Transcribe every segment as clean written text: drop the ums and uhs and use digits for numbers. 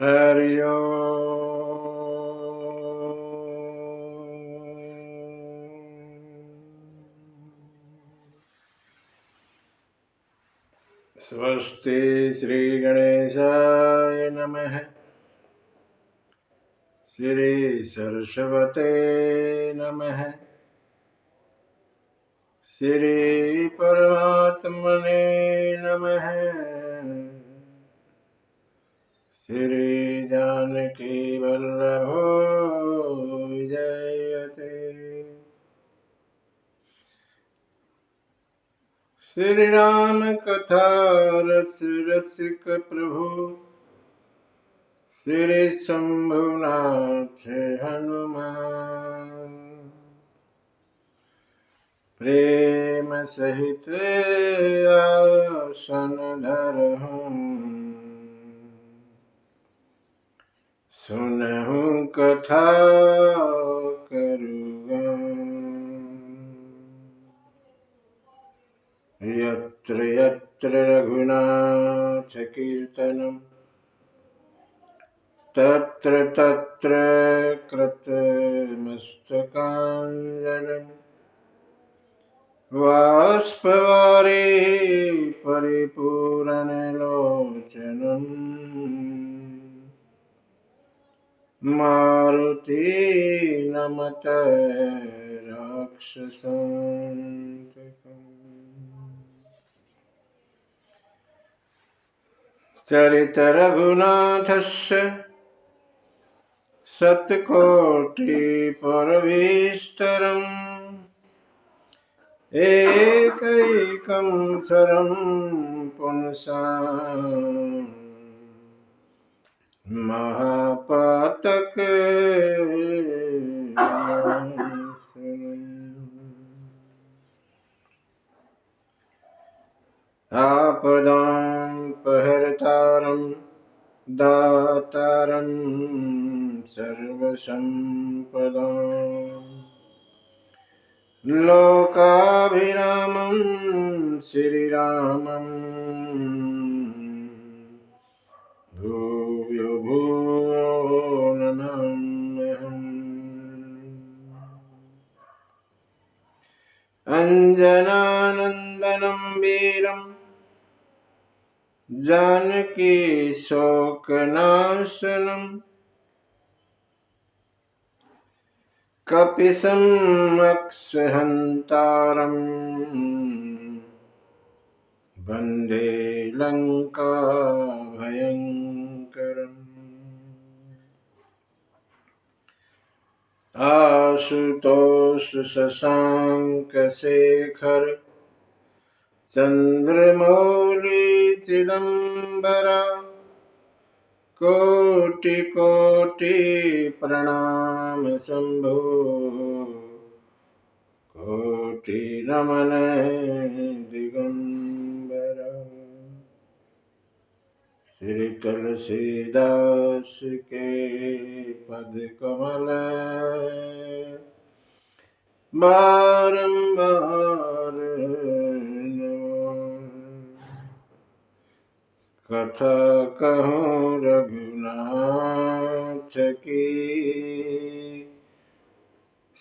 हरि ओम। स्वस्ति श्री गणेशाय नमः। श्री सरस्वते नमः। श्री परमात्मने नमः। श्री जानकी वल्लभो विजयते। श्री राम कथा रस रसिक प्रभु। श्री शंभुनाथ हनुमान। प्रेम सहित आसन धरहूँ। सुनहु कथा करुगा। यत्र यत्र रघुनाथ कीर्तनम् तत्र तत्र कृतमस्तकाञ्जलिं बाष्पवारि परिपूरणलोचनं मारुति नमत राक्षसान्तकम्। चरित रघुनाथस्य शतकोटि परमेष्टरम् एकैकं स्वरं पुंसां महापातक आपदां दातारं सर्वसम्पदां लोकाभिरामं श्रीरामं भूयो भूयो नमाम्यहम्। अञ्जनानन्दनं वीरं जानकी शोकनाशनं कपिशम् अक्षहन्तारं वन्दे लङ्काभयङ्करम्। आशुतोष शशाङ्कशेखर चन्द्रमौळि चिदम्बरा कोटि कोटि प्रणाम शम्भो कोटि नमन दिगंबरा। श्री तुलसीदास के पद कमल बारंबार कथा कहूँ रघुनाथ की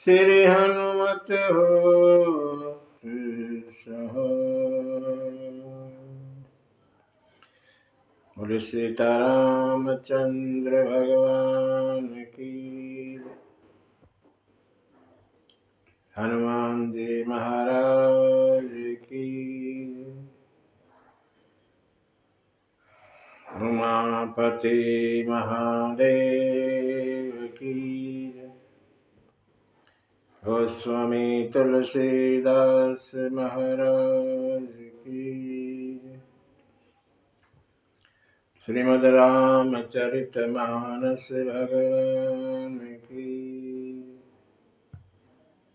श्री हनुमत हो बोले सीतारामचंद्र भगवान की, हनुमान जी महाराज की, उमापति महादेव की, गोस्वामी तुलसीदास महाराज की। श्रीमद् रामचरितमानस भगवान की,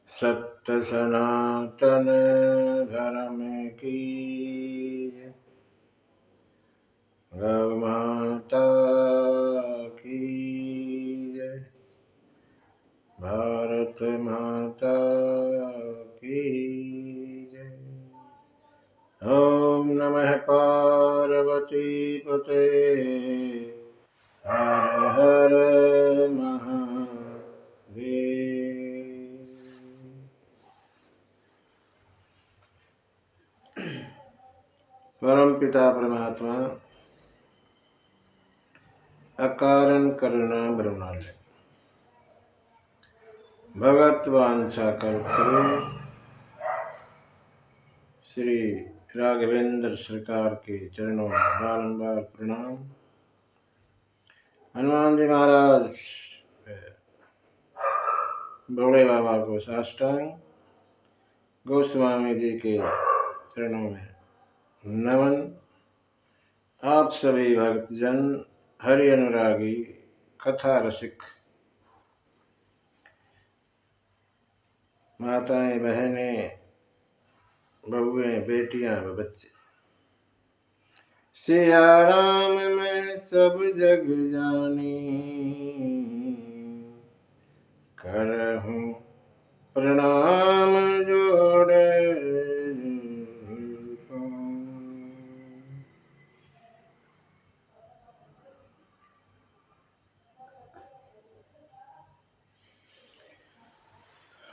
सत्य सनातन धर्म की, गौ माता की जय, भारत माता की जय। ओम नमः पार्वती पते हर हर महादेव। परम पिता परमात्मा अकारण करुणा ब्रह्मांड भगत वांछा कल्पतरु श्री राघवेंद्र सरकार के चरणों में बारंबार प्रणाम। हनुमान जी महाराज भोले बाबा को साष्टांग, गोस्वामी जी के चरणों में नमन। आप सभी भक्तजन, हरि अनुरागी, कथा रसिक, माताएं, बहनें, बहुएं, बेटियां व बच्चे, सिया राम मैं सब जग जानी, करहूं प्रणाम जोड़े।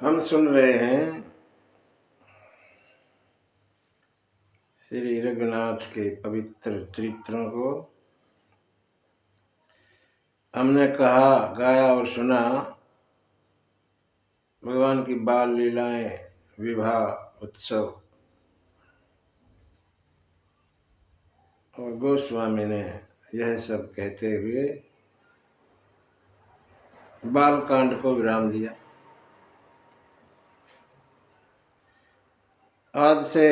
हम सुन रहे हैं श्री रघुनाथ के पवित्र चरित्रों को। हमने कहा, गाया और सुना भगवान की बाल लीलाएं, विवाह उत्सव, और गोस्वामी ने यह सब कहते हुए बाल कांड को विराम दिया। आज से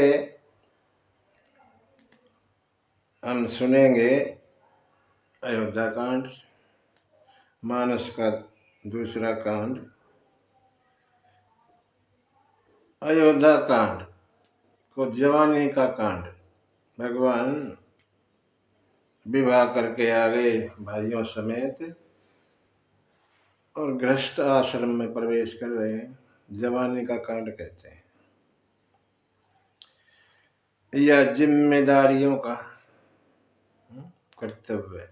हम सुनेंगे अयोध्या कांड, मानस का दूसरा कांड। अयोध्या कांड को जवानी का कांड, भगवान विवाह करके आ गए भाइयों समेत और गृहस्थ आश्रम में प्रवेश कर रहे हैं, जवानी का कांड कहते हैं, या जिम्मेदारियों का कर्तव्य।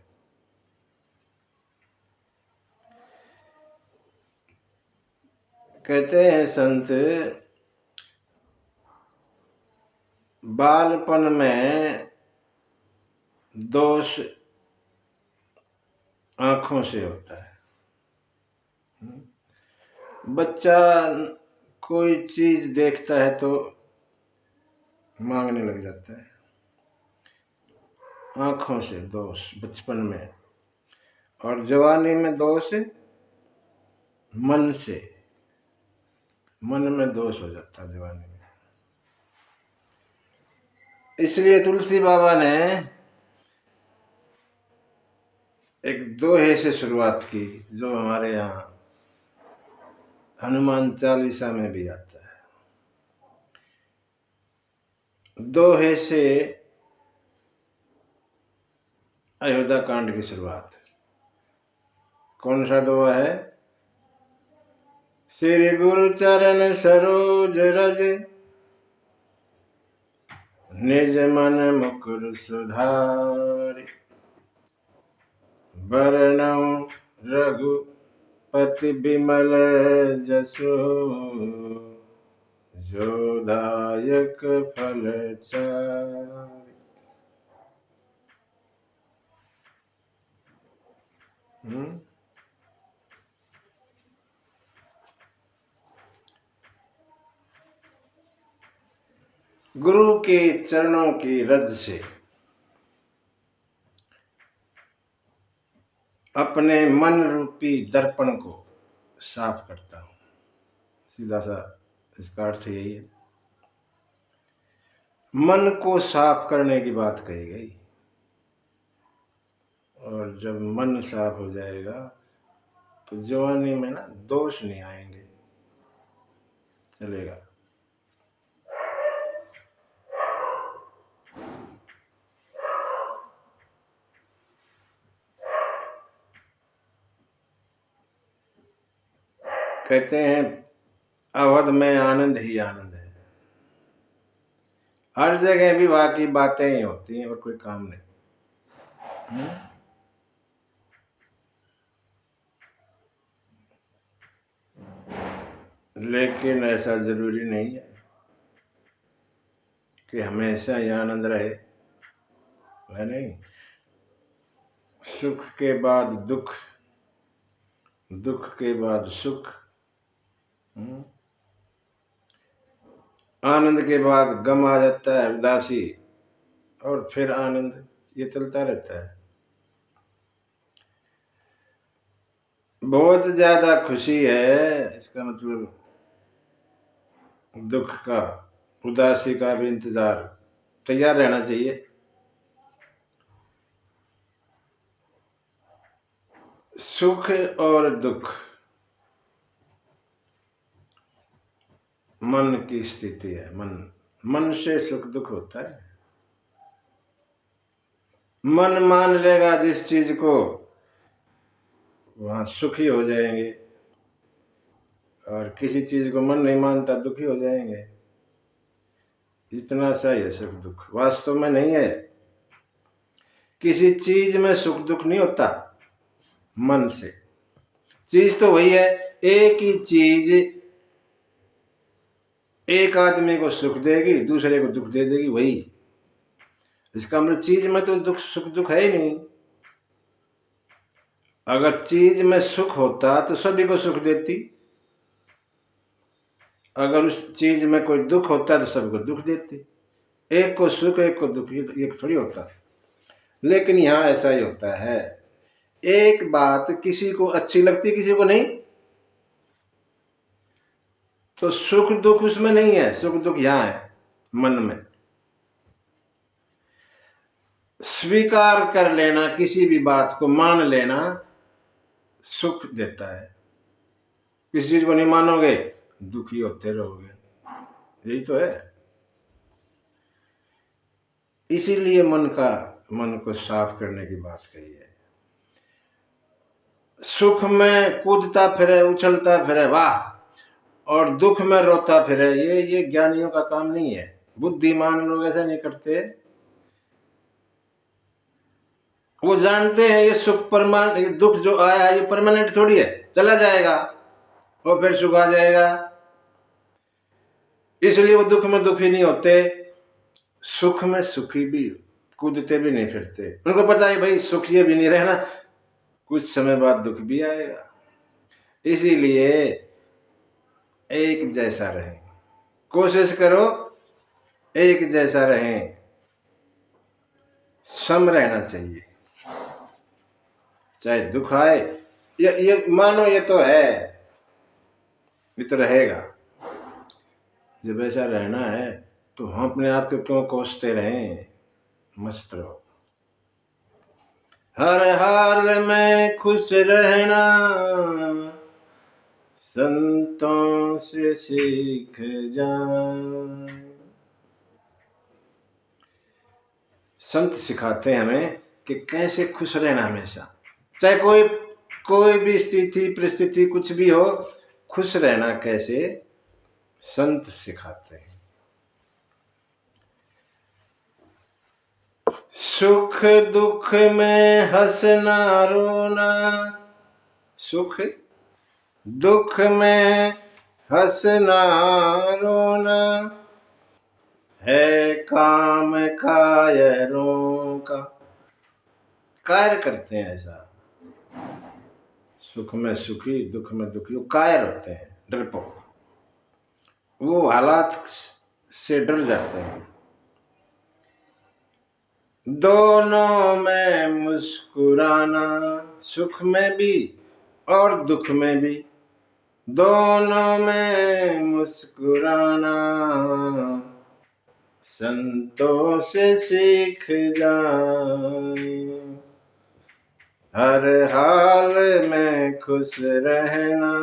कहते हैं संत, बालपन में दोष आंखों से होता है। बच्चा कोई चीज देखता है तो मांगने लग जाता है, आंखों से दोष बचपन में। और जवानी में दोष मन से, मन में दोष हो जाता है जवानी में। इसलिए तुलसी बाबा ने एक दोहे से शुरुआत की, जो हमारे यहाँ हनुमान चालीसा में भी आता है। दोहे से अयोध्या कांड की शुरुआत। कौन सा दोहा है? श्री गुरु चरण सरोज रज, निज मन मुकुर सुधारि, वरणौ रघुपति बिमल जसु, जो दायक फल चारि। गुरु के चरणों की रज से अपने मन रूपी दर्पण को साफ करता हूं। सीधा सा इसका अर्थ यही है। मन को साफ करने की बात कही गई, और जब मन साफ हो जाएगा तो जवानी में ना दोष नहीं आएंगे, चलेगा। कहते हैं अवध में आनंद ही आनंद है। हर जगह विवाह की बातें ही होती हैं और कोई काम नहीं। लेकिन ऐसा जरूरी नहीं है कि हमेशा ही आनंद रहे, है नहीं। सुख के बाद दुख, दुख के बाद सुख, आनंद के बाद गम आ जाता है, उदासी, और फिर आनंद, ये चलता रहता है। बहुत ज्यादा खुशी है, इसका मतलब दुख का, उदासी का भी इंतजार, तैयार रहना चाहिए। सुख और दुख मन की स्थिति है। मन से सुख दुख होता है। मन मान लेगा जिस चीज को, वहां सुखी हो जाएंगे, और किसी चीज को मन नहीं मानता दुखी हो जाएंगे। इतना सा ही है सुख दुख, वास्तव में नहीं है। किसी चीज में सुख दुख नहीं होता मन से। चीज तो वही है, एक ही चीज एक आदमी को सुख देगी, दूसरे को दुख दे देगी, वही। इसका मतलब चीज में तो दुख सुख दुख है ही नहीं। अगर चीज में सुख होता तो सभी को सुख देती, अगर उस चीज में कोई दुख होता तो सबको दुख देती। एक को सुख एक को दुख, ये थोड़ी होता। लेकिन यहां ऐसा ही होता है, एक बात किसी को अच्छी लगती किसी को नहीं, तो सुख दुख उसमें नहीं है, सुख दुख यहां है मन में। स्वीकार कर लेना, किसी भी बात को मान लेना सुख देता है। किसी चीज को नहीं मानोगे दुखी होते रहोगे, यही तो है। इसीलिए मन को साफ करने की बात कही है। सुख में कूदता फिरे, उछलता फिरे, वाह, और दुख में रोता फिरे, ये ज्ञानियों का काम नहीं है। बुद्धिमान लोग ऐसा नहीं करते। वो जानते हैं ये सुख परमानेंट, ये दुख जो आया है ये परमानेंट थोड़ी है, चला जाएगा और फिर सुख आ जाएगा। इसलिए वो दुख में दुखी नहीं होते, सुख में सुखी भी, कूदते भी नहीं फिरते। उनको पता है भाई सुख ये भी नहीं रहना, कुछ समय बाद दुख भी आएगा। इसीलिए एक जैसा रहें, कोशिश करो एक जैसा रहें, सम रहना चाहिए। चाहे दुख आए, ये मानो ये तो है, ये तो रहेगा। जब ऐसा रहना है तो हम अपने आप को क्यों कोसते रहें, मस्त रहो। हर हाल में खुश रहना संतों से सीख जाए। संत सिखाते हैं हमें कि कैसे खुश रहना हमेशा, चाहे कोई भी स्थिति परिस्थिति कुछ भी हो, खुश रहना कैसे संत सिखाते हैं। सुख दुख में हंसना रोना, सुख दुख में हंसना रोना है काम कायरों का। कायर करते हैं ऐसा, सुख में सुखी दुख में दुखी, वो कायर होते हैं, डरपोक, वो हालात से डर जाते हैं। दोनों में मुस्कुराना, सुख में भी और दुख में भी, दोनों में मुस्कुराना संतों से सीख जाए। हर हाल में खुश रहना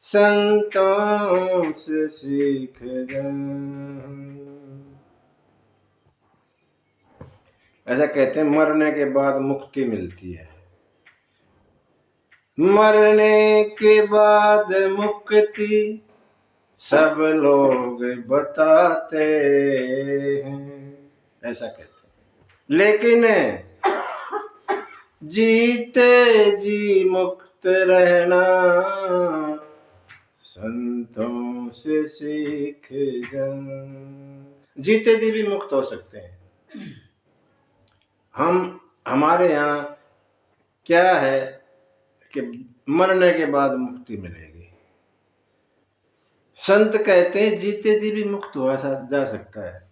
संतों से सीख जाए। ऐसा कहते हैं मरने के बाद मुक्ति मिलती है। मरने के बाद मुक्ति सब लोग बताते हैं, ऐसा कहते हैं। लेकिन जीते जी मुक्त रहना संतों से सीख जन। जीते जी भी मुक्त हो सकते हैं हम। हमारे यहाँ क्या है कि मरने के बाद मुक्ति मिलेगी। संत कहते हैं जीते जी भी मुक्त हुआ जा सकता है।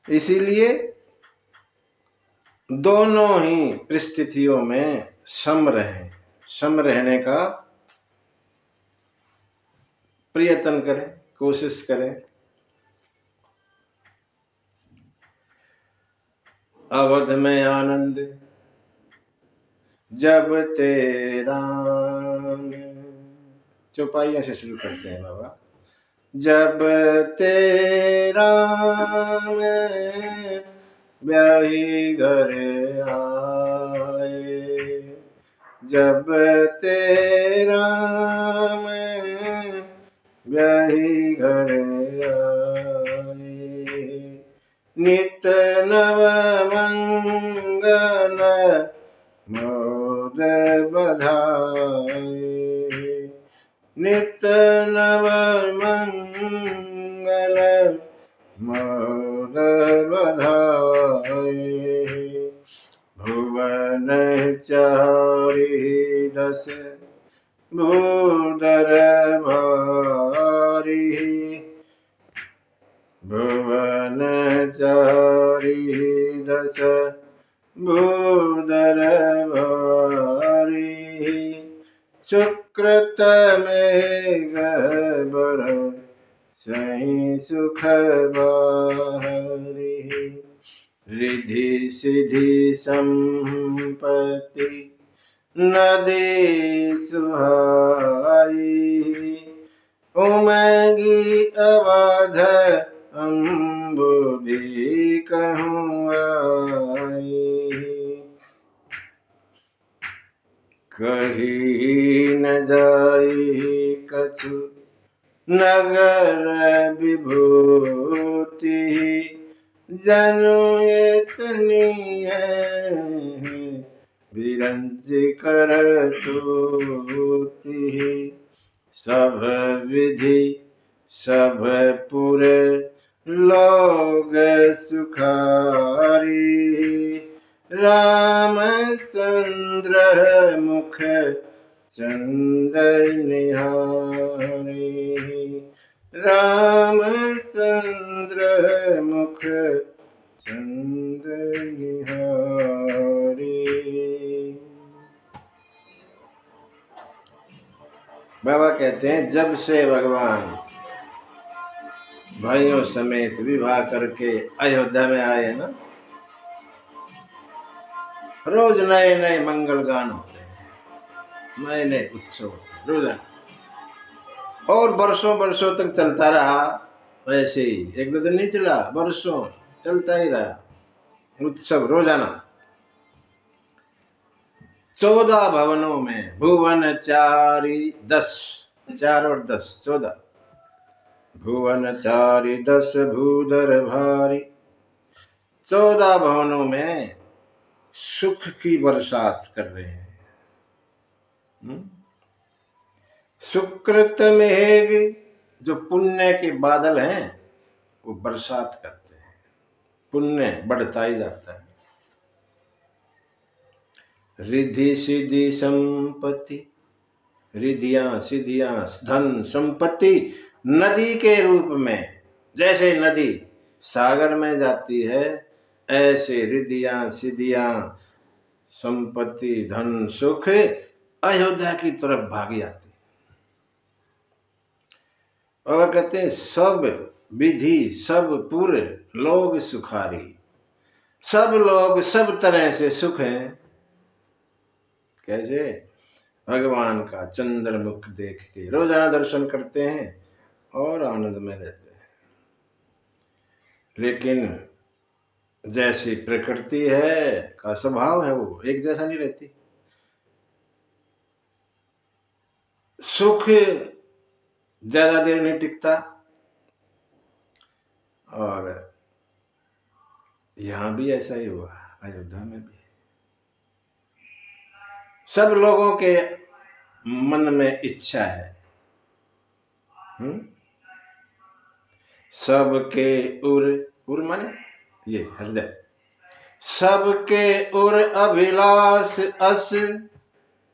इसीलिए दोनों ही परिस्थितियों में सम रहें, सम रहने का प्रयत्न करें, कोशिश करें। अवध में आनंद जब तेरा, चौपाइयों से शुरू करते हैं बाबा। जब तेरा में ब्याही घर आए, जब तेरा में ब्याही घर आए, नित नव मंगल मोद बधाए, नित नव मंगल मोद बधाए, भुवन चारि दस भूधर भारी, भुवन चारि दस भूधर भारी, सुकृत मेघ बरसहि सुख बारी, रिधि सिधि संपत्ति नदी सुहाई, उमंगी अवध अम्बुधि कहूँ आई, कही न जाई कछु नगर विभूति, जनु इतनी है विरंच कर तूती, सब विधि सब पुर लोग सुखारी, रामचंद्र मुख चंद निहारी, रामचंद्र मुख चंद निहारी। बाबा कहते हैं जब से भगवान भाइयों समेत विवाह करके अयोध्या में आए ना, रोज नए नए मंगल गान होते हैं, नए नए उत्सव होते हैं रोजाना, और वर्षों वर्षों तक चलता रहा। ऐसे ही एक दो दिन नहीं चला, वर्षों चलता ही रहा उत्सव रोजाना। 14 भवनों में, भुवन चारि 10, 4 और 10 14, भुवन चारि 10 भूधर भारी, 14 भवनों में सुख की बरसात कर रहे हैं। सुकृत मेघ, जो पुण्य के बादल हैं, वो बरसात करते हैं, पुण्य बढ़ता ही जाता है। रिधि सिद्धि संपत्ति, रिधियां सिद्धियां धन संपत्ति नदी के रूप में, जैसे नदी सागर में जाती है, ऐसे रिधियां सिद्धियां संपत्ति धन सुख अयोध्या की तरफ भागी आती। और कहते हैं सब विधि सब पुर लोग सुखारी, सब लोग सब तरह से सुख हैं। कैसे? भगवान का चंद्रमुख देख के रोजाना दर्शन करते हैं और आनंद में रहते हैं। लेकिन जैसी प्रकृति है का स्वभाव है, वो एक जैसा नहीं रहती। सुख ज्यादा देर नहीं टिकता, और यहां भी ऐसा ही हुआ, अयोध्या में भी। सब लोगों के मन में इच्छा है। सबके उर माने ये हृदय, सबके उर अभिलाष अस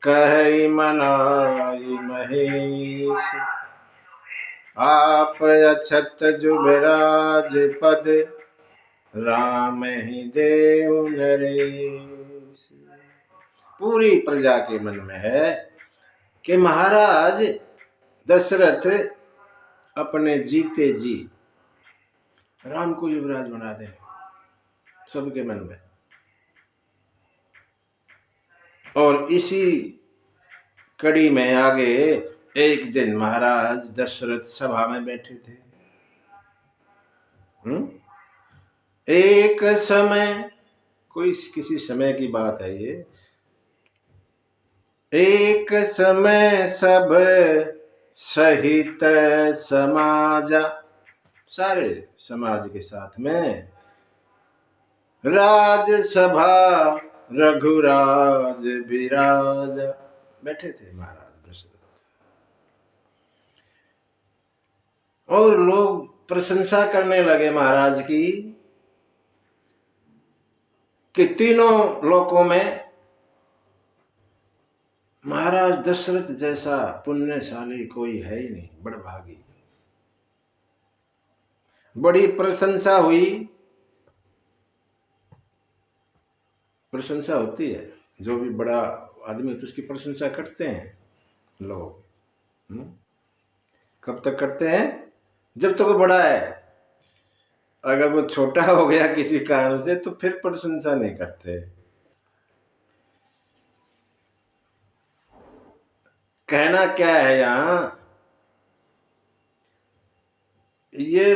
कहि मनाई महेश। आप अछत जुबराज पद राम ही देव नरेश। पूरी प्रजा के मन में है कि महाराज दशरथ अपने जीते जी राम को युवराज बना दे, सबके मन में। और इसी कड़ी में आगे एक दिन महाराज दशरथ सभा में बैठे थे। एक समय, कोई किसी समय की बात है ये, एक समय सब सहित समाजा, सारे समाज के साथ में राजसभा रघुराज विराज, बैठे थे महाराज दशरथ। और लोग प्रशंसा करने लगे महाराज की कि तीनों लोकों में महाराज दशरथ जैसा पुण्यशाली कोई है ही नहीं, बड़भागी। बड़ी प्रशंसा हुई। प्रशंसा होती है, जो भी बड़ा आदमी तो उसकी प्रशंसा करते हैं लोग। कब तक करते हैं? जब तक वो बड़ा है। अगर वो छोटा हो गया किसी कारण से तो फिर प्रशंसा नहीं करते। कहना क्या है यहां, ये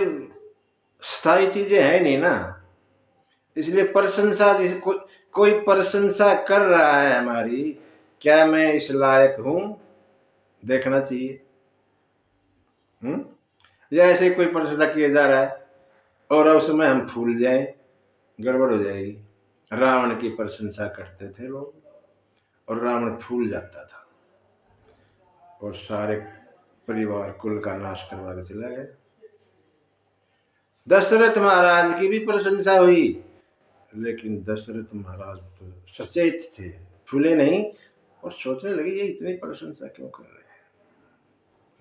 स्थायी चीजें है नहीं ना, इसलिए प्रशंसा, कोई प्रशंसा कर रहा है हमारी, क्या मैं इस लायक हूं, देखना चाहिए। या ऐसे कोई प्रशंसा किया जा रहा है और उसमें हम फूल जाए, गड़बड़ हो जाएगी। रावण की प्रशंसा करते थे लोग और रावण फूल जाता था और सारे परिवार कुल का नाश करवा के चला गया। दशरथ महाराज की भी प्रशंसा हुई, लेकिन दशरथ महाराज तो सचेत थे, फूले नहीं और सोचने लगे ये इतनी प्रशंसा क्यों कर रहे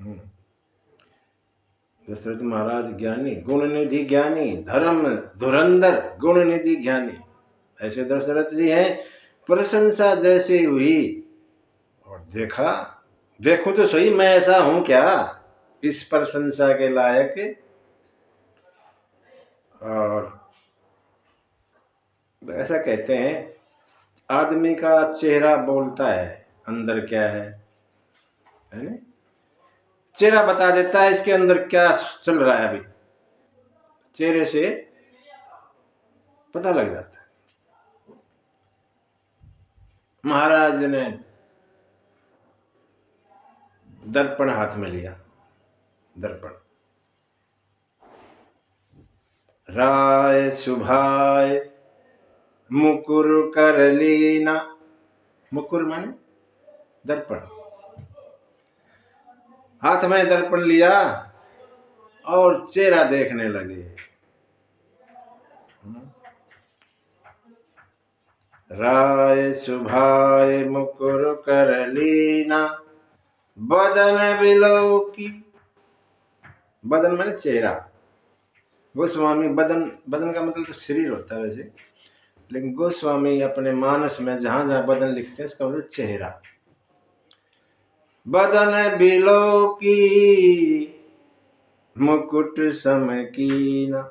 हैं। दशरथ महाराज ज्ञानी, गुण निधि ज्ञानी, धर्म धुरंधर गुण निधि ज्ञानी, ऐसे दशरथ जी हैं। प्रशंसा जैसे हुई और देखा, देखो तो सही मैं ऐसा हूं क्या इस प्रशंसा के लायक। और ऐसा कहते हैं आदमी का चेहरा बोलता है अंदर क्या है ना? चेहरा बता देता है इसके अंदर क्या चल रहा है, अभी चेहरे से पता लग जाता है। महाराज ने दर्पण हाथ में लिया, दर्पण, राय सुभाय मुकुर कर लीना, मुकुर माने दर्पण, हाथ में दर्पण लिया और चेहरा देखने लगे। राय सुभाय मुकुर कर लीना बदन बिलोकी, बदन माने चेहरा। गोस्वामी बदन, बदन का मतलब तो शरीर होता है वैसे, लेकिन गोस्वामी अपने मानस में जहां जहां बदन लिखते हैं इसका मतलब चेहरा। बदन बिलोकी मुकुट सम कीना,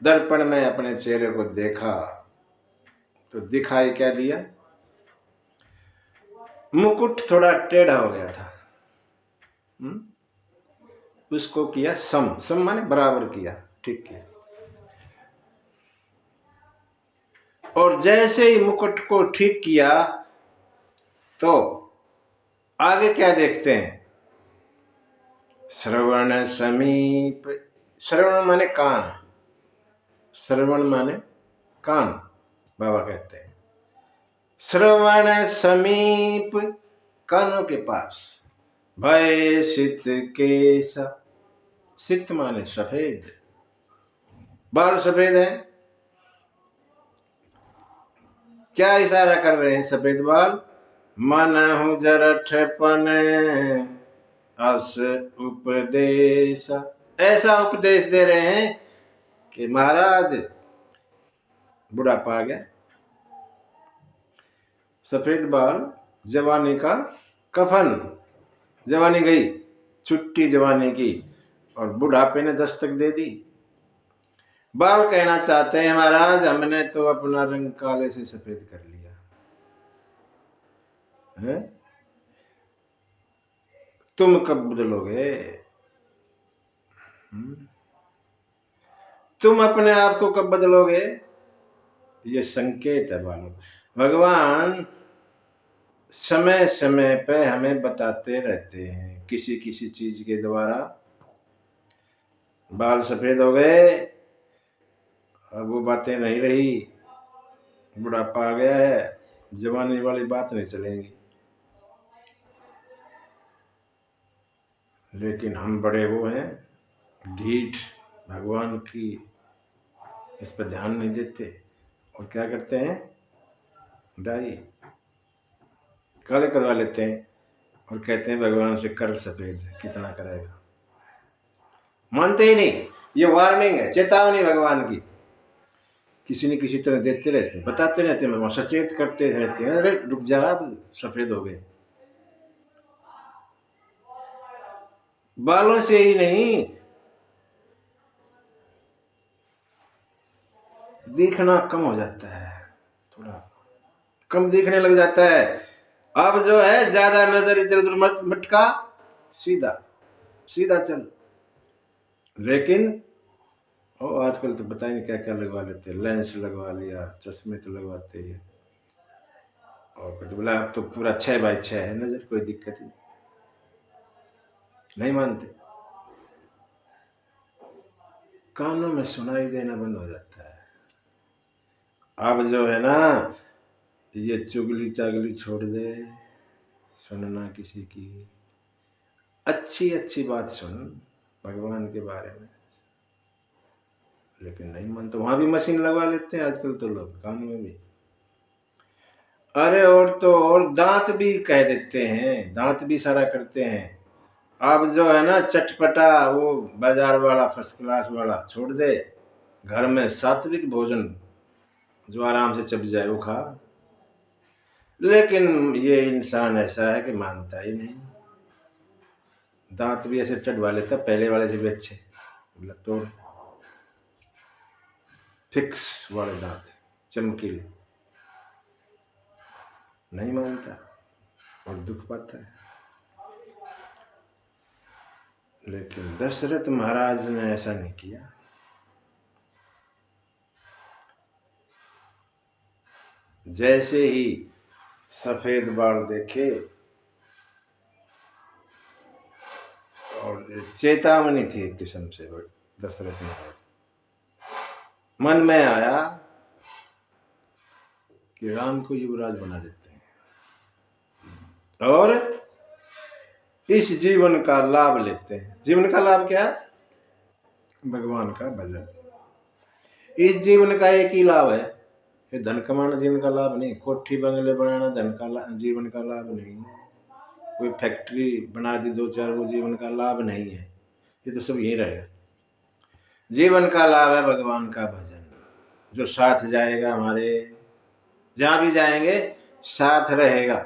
दर्पण में अपने चेहरे को देखा तो दिखाई क्या दिया, मुकुट थोड़ा टेढ़ा हो गया था। उसको किया सम, सम माने बराबर किया, ठीक किया। और जैसे ही मुकुट को ठीक किया तो आगे क्या देखते हैं, श्रवण समीप, श्रवण माने कान, श्रवण माने कान, बाबा कहते हैं। श्रवण समीप, कानों के पास। भय सित केसा, सित माने सफेद, बाल सफेद है। क्या इशारा कर रहे हैं सफेद बाल? मन हूं जरठपन अस उपदेश, ऐसा उपदेश दे रहे हैं कि महाराज बुढ़ापा आ गया, सफेद बाल जवानी का कफन, जवानी गई, छुट्टी जवानी की, और बुढ़ापे ने दस्तक दे दी। बाल कहना चाहते हैं महाराज हमने तो अपना रंग काले से सफेद कर लिया है, तुम कब बदलोगे? तुम अपने आप को कब बदलोगे? ये संकेत है बालों। भगवान समय समय पे हमें बताते रहते हैं किसी किसी चीज के द्वारा। बाल सफेद हो गए, अब वो बातें नहीं रही, बुढ़ापा आ गया है, जवानी वाली बात नहीं चलेंगी। लेकिन हम बड़े वो हैं ढीठ, भगवान की इस पर ध्यान नहीं देते और क्या करते हैं, डाई काले करवा लेते हैं और कहते हैं भगवान से कर सफेद, कितना करेगा, मानते ही नहीं। ये वार्निंग है, चेतावनी भगवान की, किसी न किसी तरह देते रहते हैं, बताते रहते हैं, भगवान सचेत करते रहते हैं, अरे रुक जा सफेद हो गए। बालों से ही नहीं, दिखना कम हो जाता है, थोड़ा कम दिखने लग जाता है। अब जो है ज्यादा नजर इधर उधर मत मटका, सीधा सीधा चल। लेकिन ओ आजकल तो पता ही नहीं क्या क्या लगवा लेते, लेंस लगवा लिया, चश्मे तो लगवाते ही है, और फिर तो बोला अब तो पूरा 6x6 है नजर, कोई दिक्कत ही नहीं मानते। कानों में सुनाई देना बंद हो जाता है। अब जो है ना, ये चुगली चागली छोड़ दे, सुनना किसी की अच्छी अच्छी बात सुन भगवान के बारे में, लेकिन नहीं मानते। वहां भी मशीन लगवा लेते हैं आजकल तो लोग, कान में भी। अरे और तो और दांत भी कह देते हैं, दांत भी इशारा करते हैं। अब जो है ना चटपटा वो बाजार वाला फर्स्ट क्लास वाला छोड़ दे, घर में सात्विक भोजन जो आराम से चप जाए वो खा। लेकिन ये इंसान ऐसा है कि मानता ही नहीं, दांत भी ऐसे चढ़वा लेता, पहले वाले से भी अच्छे, तो फिक्स वाले दांत चमकीले, नहीं मानता और दुख पाता है। लेकिन दशरथ महाराज ने ऐसा नहीं किया। जैसे ही सफेद बाल देखे और चेतावनी थी एक किस्म से, दशरथ महाराज मन में आया कि राम को युवराज बना देते हैं और इस जीवन का लाभ लेते हैं। जीवन का लाभ क्या? भगवान का भजन। इस जीवन का एक ही लाभ है, ये धन कमाना जीवन का लाभ नहीं, कोठी बंगले बनाना धन का जीवन का लाभ नहीं, कोई फैक्ट्री बना दी 2-4 वो जीवन का लाभ नहीं है, ये तो सब यही रहेगा। जीवन का लाभ है भगवान का भजन, जो साथ जाएगा हमारे, जहां भी जाएंगे साथ रहेगा,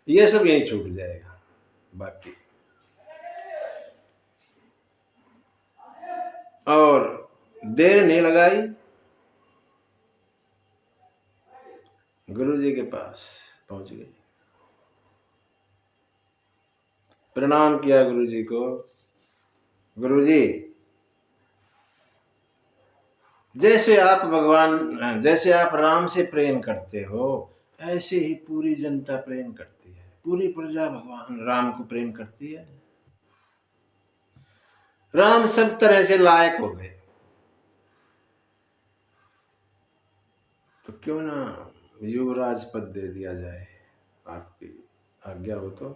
ये सब यही छूट जाएगा। बाकी और देर नहीं लगाई, गुरु जी के पास पहुंच गए, प्रणाम किया गुरु जी को। गुरु जी जैसे आप भगवान, जैसे आप राम से प्रेम करते हो ऐसे ही पूरी जनता प्रेम करती है, पूरी प्रजा भगवान राम को प्रेम करती है। राम सब तरह से लायक हो गए, तो क्यों ना युवराज पद दे दिया जाए, आपकी आज्ञा हो तो।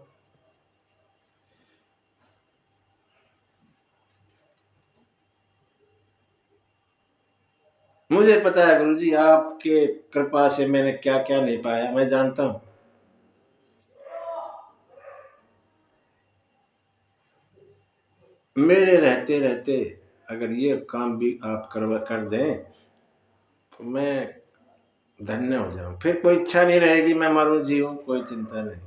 मुझे पता है गुरुजी, आपके कृपा से मैंने क्या क्या नहीं पाया, मैं जानता हूं। मेरे रहते रहते अगर ये काम भी आप कर दें तो मैं धन्य हो जाऊं। फिर कोई इच्छा नहीं रहेगी मैं मरूं जीऊं, कोई चिंता नहीं।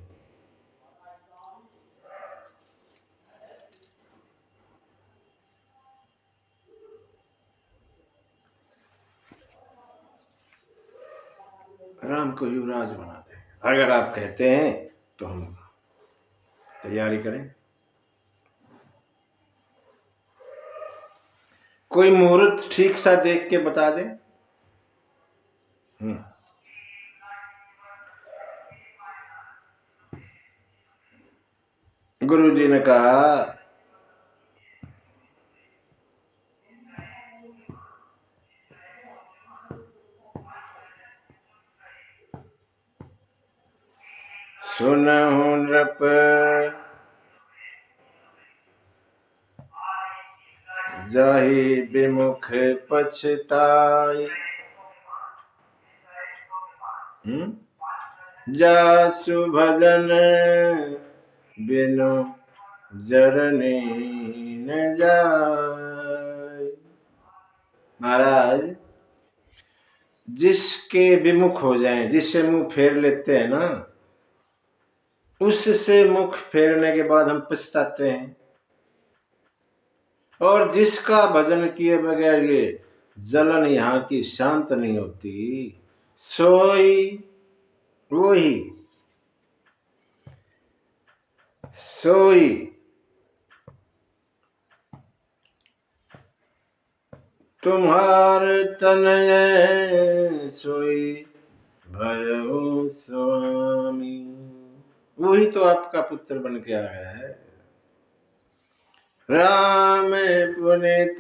राम को युवराज बना दें अगर आप कहते हैं तो हम तैयारी करें। कोई मुहूर्त ठीक सा देख के बता दें। गुरु जी ने कहा, सुनहु नृप जाहि विमुख पछताई। जासु भजन बिनु जरने न जाय। महाराज, जिसके विमुख हो जाएं, जिससे मुंह फेर लेते हैं ना, उससे मुख फेरने के बाद हम पछताते हैं। और जिसका भजन किए बगैर ये जलन यहाँ की शांत नहीं होती, सोई वही सोई तुम्हार तनय सोई भयउ स्वामी। वही तो आपका पुत्र बन के आया है। राम पुनित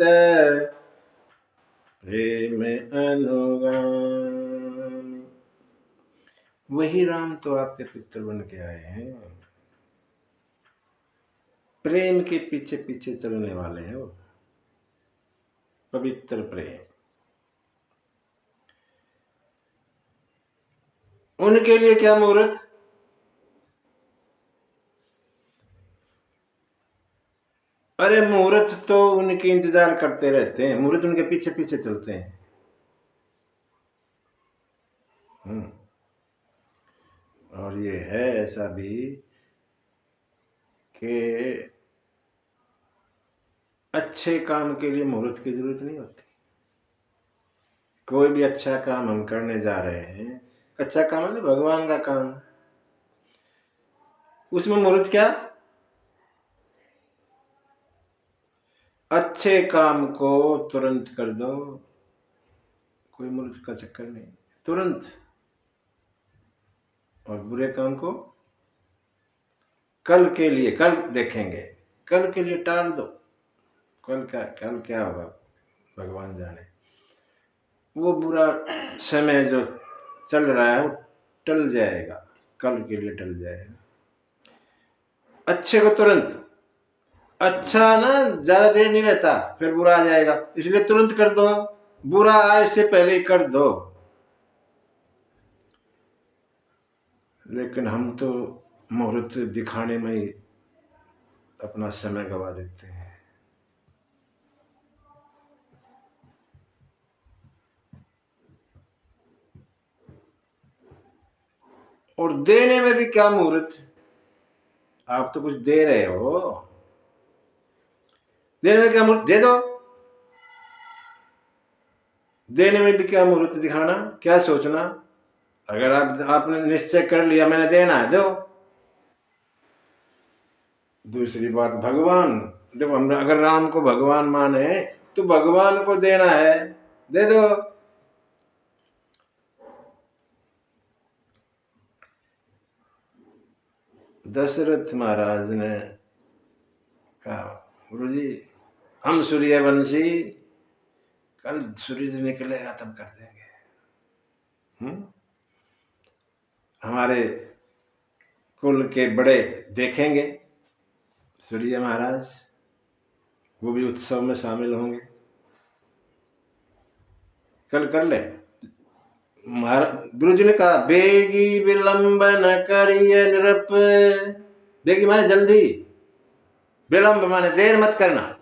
प्रेम अनुगामी। वही राम तो आपके पुत्र बन के आए हैं। प्रेम के पीछे पीछे चलने वाले हैं वो, पवित्र प्रेम। उनके लिए क्या मुहूर्त? अरे मुहूर्त तो उनके इंतजार करते रहते हैं, मुहूर्त उनके पीछे पीछे चलते हैं। और ये है ऐसा भी कि अच्छे काम के लिए मुहूर्त की जरूरत नहीं होती। कोई भी अच्छा काम हम करने जा रहे हैं, अच्छा काम मतलब भगवान का काम, उसमें मुहूर्त क्या? अच्छे काम को तुरंत कर दो, कोई मुहूर्त का चक्कर नहीं, तुरंत। और बुरे काम को कल के लिए, कल देखेंगे, कल के लिए टाल दो। कल क्या होगा भगवान जाने। वो बुरा समय जो चल रहा है वो टल जाएगा, कल के लिए टल जाएगा। अच्छे को तुरंत, अच्छा ना ज्यादा देर नहीं रहता, फिर बुरा आ जाएगा, इसलिए तुरंत कर दो। बुरा आए इससे पहले ही कर दो। लेकिन हम तो मुहूर्त दिखाने में ही अपना समय गवा देते हैं। और देने में भी क्या मुहूर्त? आप तो कुछ दे रहे हो, देने में क्या मुहूर्त? दे दो। देने में भी क्या मुहूर्त दिखाना, क्या सोचना? अगर आपने निश्चय कर लिया मैंने देना है, दो। दूसरी बात, भगवान, देखो हम अगर राम को भगवान माने तो भगवान को देना है, दे दो। दशरथ महाराज ने कहा, गुरु जी हम सूर्यवंशी, कल सूरज निकलेगा तब कर देंगे। हमारे कुल के बड़े देखेंगे सूर्य महाराज, वो भी उत्सव में शामिल होंगे। कल कर ले। गुरु जी ने कहा बेगी विलंब न करिए नृप। बेगी माने जल्दी, विलंब माने देर मत करना,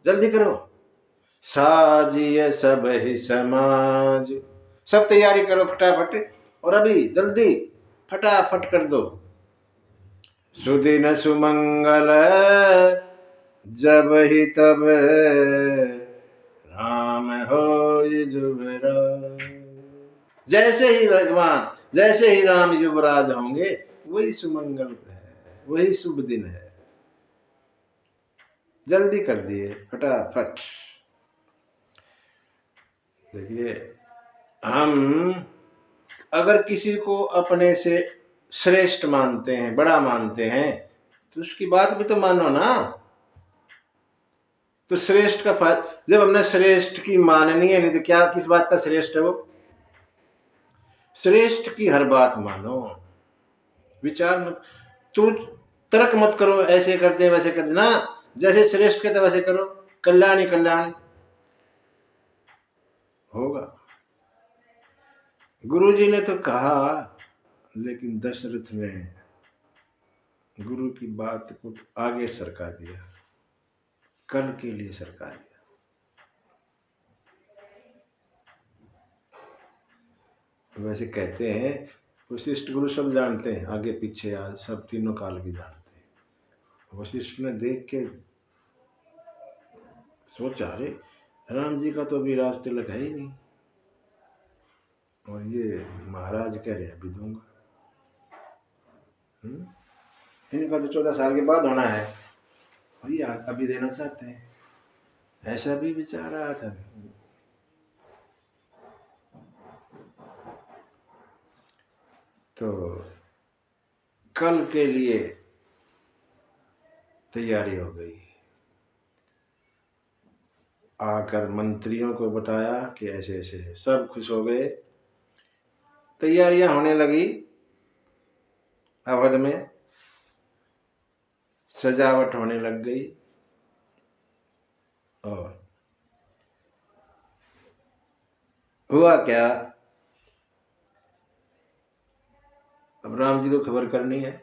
जल्दी करो। साजिए सब ही समाज, सब तैयारी करो फटाफट, और अभी जल्दी फटाफट कर दो। सुदिन सुमंगल जब ही तब राम होय जुबराज। जैसे ही भगवान, जैसे ही राम युवराज होंगे, वही सुमंगल है, वही शुभ दिन है। जल्दी कर दिए फटाफट। देखिए, हम अगर किसी को अपने से श्रेष्ठ मानते हैं, बड़ा मानते हैं, तो उसकी बात भी तो मानो ना। तो श्रेष्ठ का फायदा, जब हमने श्रेष्ठ की माननी है, नहीं तो क्या, किस बात का श्रेष्ठ है वो? श्रेष्ठ की हर बात मानो, विचार मत, तू तर्क मत करो, ऐसे करते वैसे करते ना, जैसे श्रेष्ठ कहते वैसे करो, कल्याण ही कल्याण होगा। गुरु जी ने तो कहा, लेकिन दशरथ ने गुरु की बात को आगे सरका दिया, कल के लिए सरका दिया। वैसे कहते हैं वशिष्ठ गुरु सब जानते हैं, आगे पीछे आज सब तीनों काल की जानते हैं। वशिष्ठ ने देख के सोचा, अरे राम जी का तो अभी राज तिलक है ही नहीं, और ये महाराज कह रहे अभी दूंगा। इनका तो 14 साल के बाद होना है, और ये अभी देना चाहते हैं। ऐसा भी विचार आया था। तो कल के लिए तैयारी हो गई। आकर मंत्रियों को बताया कि ऐसे ऐसे, सब खुश हो गए। तैयारियां होने लगी, अवध में सजावट होने लग गई। और हुआ क्या, अब राम जी को खबर करनी है।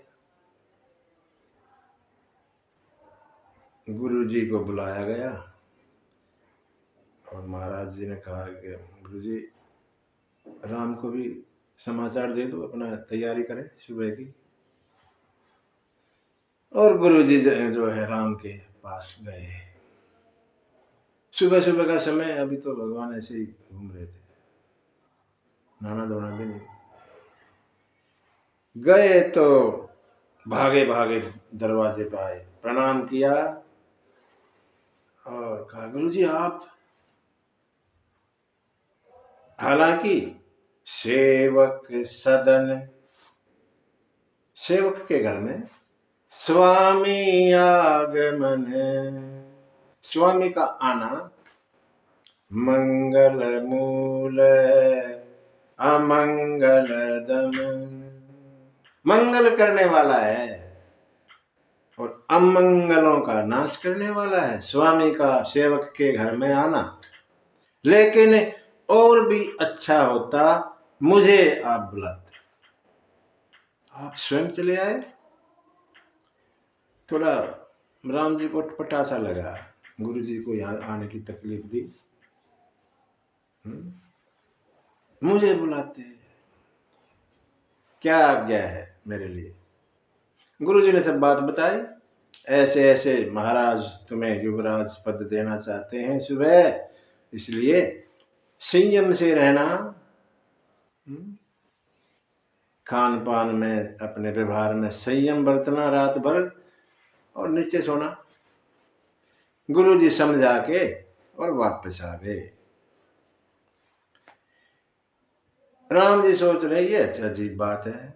गुरु जी को बुलाया गया, और महाराज जी ने कहा कि गुरु जी, राम को भी समाचार दे दो, अपना तैयारी करें सुबह की। और गुरु जी जो है राम के पास गए। सुबह सुबह का समय, अभी तो भगवान ऐसे ही घूम रहे थे, नहाना धोना भी नहीं। गए तो भागे भागे दरवाजे पर आए, प्रणाम किया और कहा गुरु जी आप। हालांकि सेवक सदन, सेवक के घर में स्वामी आगमन है। स्वामी का आना मंगल मूल अमंगल दमन, मंगल करने वाला है और अमंगलों का नाश करने वाला है, स्वामी का सेवक के घर में आना। लेकिन और भी अच्छा होता मुझे आप बुलाते, आप स्वयं चले आए। थोड़ा राम जी को अटपटा सा लगा, गुरु जी को यहाँ आने की तकलीफ दी, मुझे बुलाते, क्या आज्ञा है मेरे लिए। गुरु जी ने सब बात बताई, ऐसे ऐसे महाराज तुम्हें युवराज पद देना चाहते हैं सुबह, इसलिए संयम से रहना, खान पान में, अपने व्यवहार में संयम बरतना रात भर, और नीचे सोना। गुरु जी समझा के और वापस आ गए। राम जी सोच रहे ये अच्छा अजीब बात है।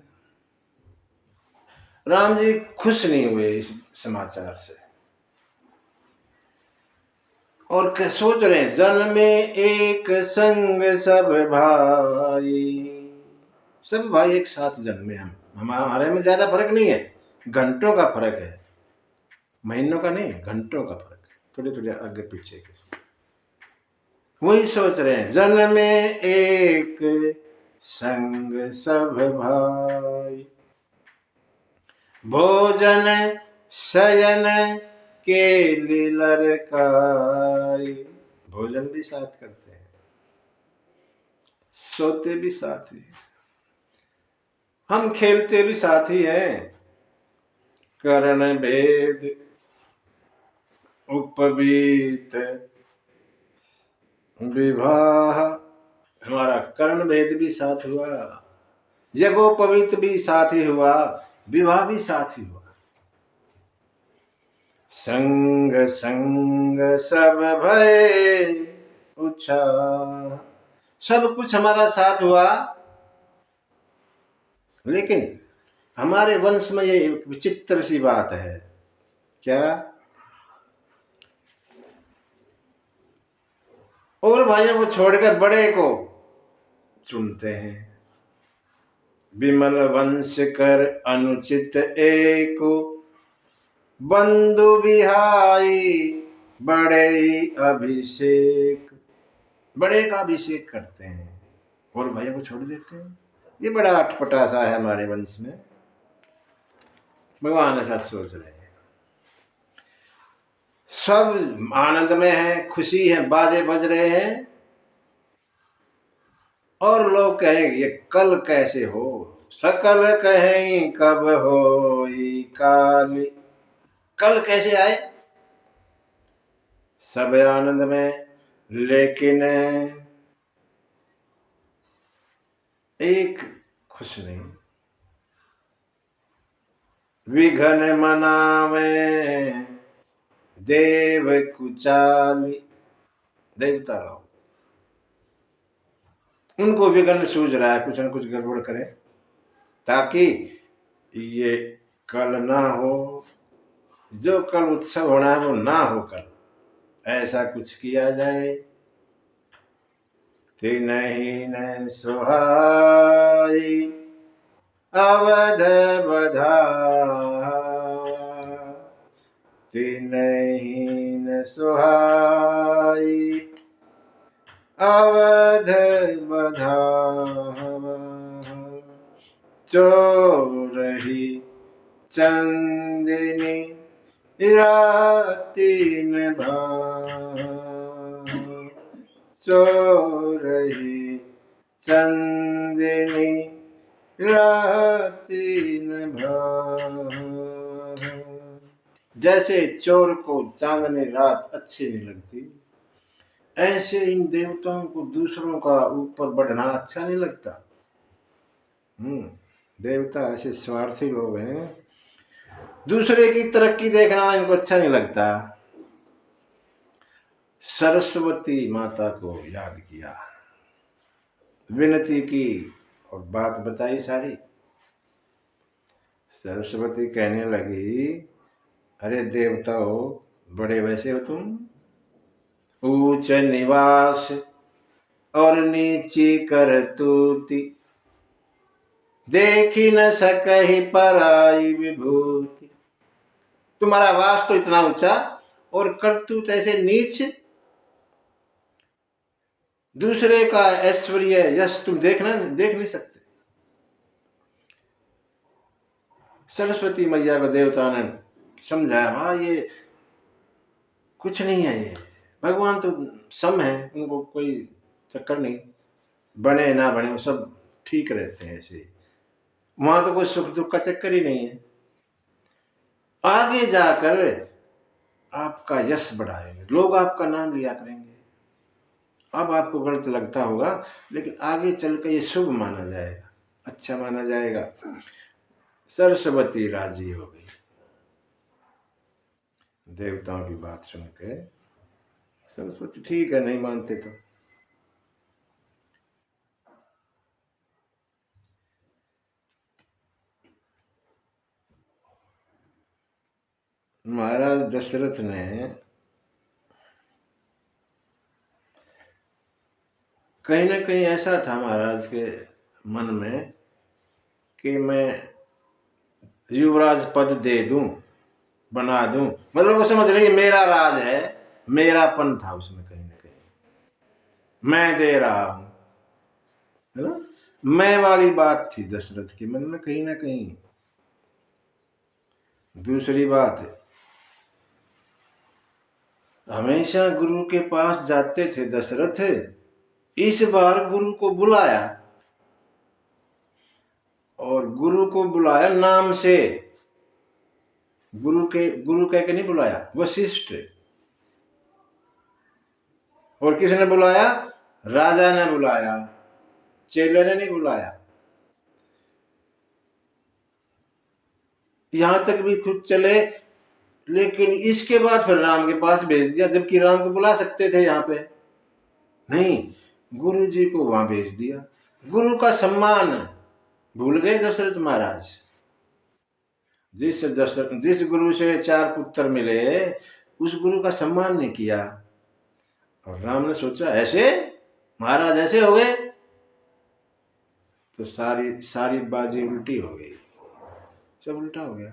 राम जी खुश नहीं हुए इस समाचार से, और सोच रहे जन में एक संग सब भाई, सब भाई एक साथ जन्मे हम, हमारे में ज्यादा फर्क नहीं है, घंटों का फर्क है, महीनों का नहीं, घंटों का फर्क है, थोड़े थोड़े आगे पीछे के। वही सोच रहे हैं, जन्म में एक संग सब भाई, भोजन शयन के लड़काई। भोजन भी साथ करते हैं, सोते भी साथ ही, हम खेलते भी साथ ही हैं। करण भेद उपवीत विवाह, हमारा कर्ण भेद भी साथ हुआ, यज्ञोपवीत भी साथ ही हुआ, विवाह भी साथ ही हुआ। संग संग सब भय उछा, सब कुछ हमारा साथ हुआ, लेकिन हमारे वंश में ये विचित्र सी बात है। क्या? और भाइयों को छोड़कर बड़े को चुनते हैं। विमल वंश कर अनुचित एक, बंधु बिहाई बड़े अभिषेक, बड़े का अभिषेक करते हैं और भाइयों को छोड़ देते हैं। ये बड़ा अटपटा सा है हमारे वंश में, भगवान ऐसा सोच रहे हैं। सब आनंद में है, खुशी है, बाजे बज रहे हैं, और लोग कहेंगे ये कल कैसे हो, सकल कहें कब हो काली, कल कैसे आए। सब आनंद में, लेकिन एक खुश नहीं। विघन मनावे देव कुचाली, देवता लोग, उनको विघन सूझ रहा है कुछ न कुछ गड़बड़ करे, ताकि ये कल ना हो, जो कल उत्सव होना है वो ना हो, कल ऐसा कुछ किया जाए। तिनहि न सुहाई अवध बधा, तिनहि न सुहाई अवध बधा, चोरही चंदनी राति में भाव, चोरही चंदनी राति में भाव। जैसे चोर को चांदनी रात अच्छी नहीं लगती, ऐसे इन देवताओं को दूसरों का ऊपर बढ़ना अच्छा नहीं लगता। देवता ऐसे स्वार्थी लोग हैं, दूसरे की तरक्की देखना इनको अच्छा नहीं लगता। सरस्वती माता को याद किया, विनती की और बात बताई सारी। सरस्वती कहने लगी, अरे देवताओं, बड़े वैसे हो तुम, ऊंच निवास और नीची करतूती, देखी न सकहि पराई विभूति। तुम्हारा वास तो इतना ऊंचा और करतूत ऐसे नीच, दूसरे का ऐश्वर्य यश तुम देख नहीं सकते। सरस्वती मैया को देवता ने समझाया, हाँ ये कुछ नहीं है, ये भगवान तो सम है, उनको कोई चक्कर नहीं, बने ना बने वो सब ठीक रहते हैं ऐसे, वहां तो कोई सुख दुख का चक्कर ही नहीं है। आगे जाकर आपका यश बढ़ाएंगे, लोग आपका नाम लिया करेंगे। अब आपको गलत लगता होगा, लेकिन आगे चलकर ये शुभ माना जाएगा, अच्छा माना जाएगा। सरस्वती राजी हो गई देवताओं की बात सुन के। सरस्वती ठीक है, नहीं मानते तो। महाराज दशरथ ने कहीं ना कहीं ऐसा था महाराज के मन में कि मैं युवराज पद दे दूं, बना दूं, मतलब वो समझ रही मेरा राज है, मेरापन था उसमें कहीं ना कहीं, मैं दे रहा हूं, है ना। मैं वाली बात थी दशरथ के मन में कहीं ना कहीं। दूसरी बात, हमेशा गुरु के पास जाते थे दशरथ, इस बार गुरु को बुलाया, और गुरु को बुलाया नाम से, गुरु कह के नहीं बुलाया, वशिष्ठ। और किसने बुलाया? राजा ने बुलाया, चेले ने नहीं बुलाया। यहां तक भी खुद चले, लेकिन इसके बाद फिर राम के पास भेज दिया, जबकि राम को बुला सकते थे यहां पे, नहीं, गुरु जी को वहां भेज दिया। गुरु का सम्मान भूल गए दशरथ महाराज। जिस गुरु से 4 पुत्र मिले, उस गुरु का सम्मान नहीं किया। और राम ने सोचा ऐसे महाराज ऐसे हो गए, तो सारी सारी बाजी उल्टी हो गई, सब उल्टा हो गया।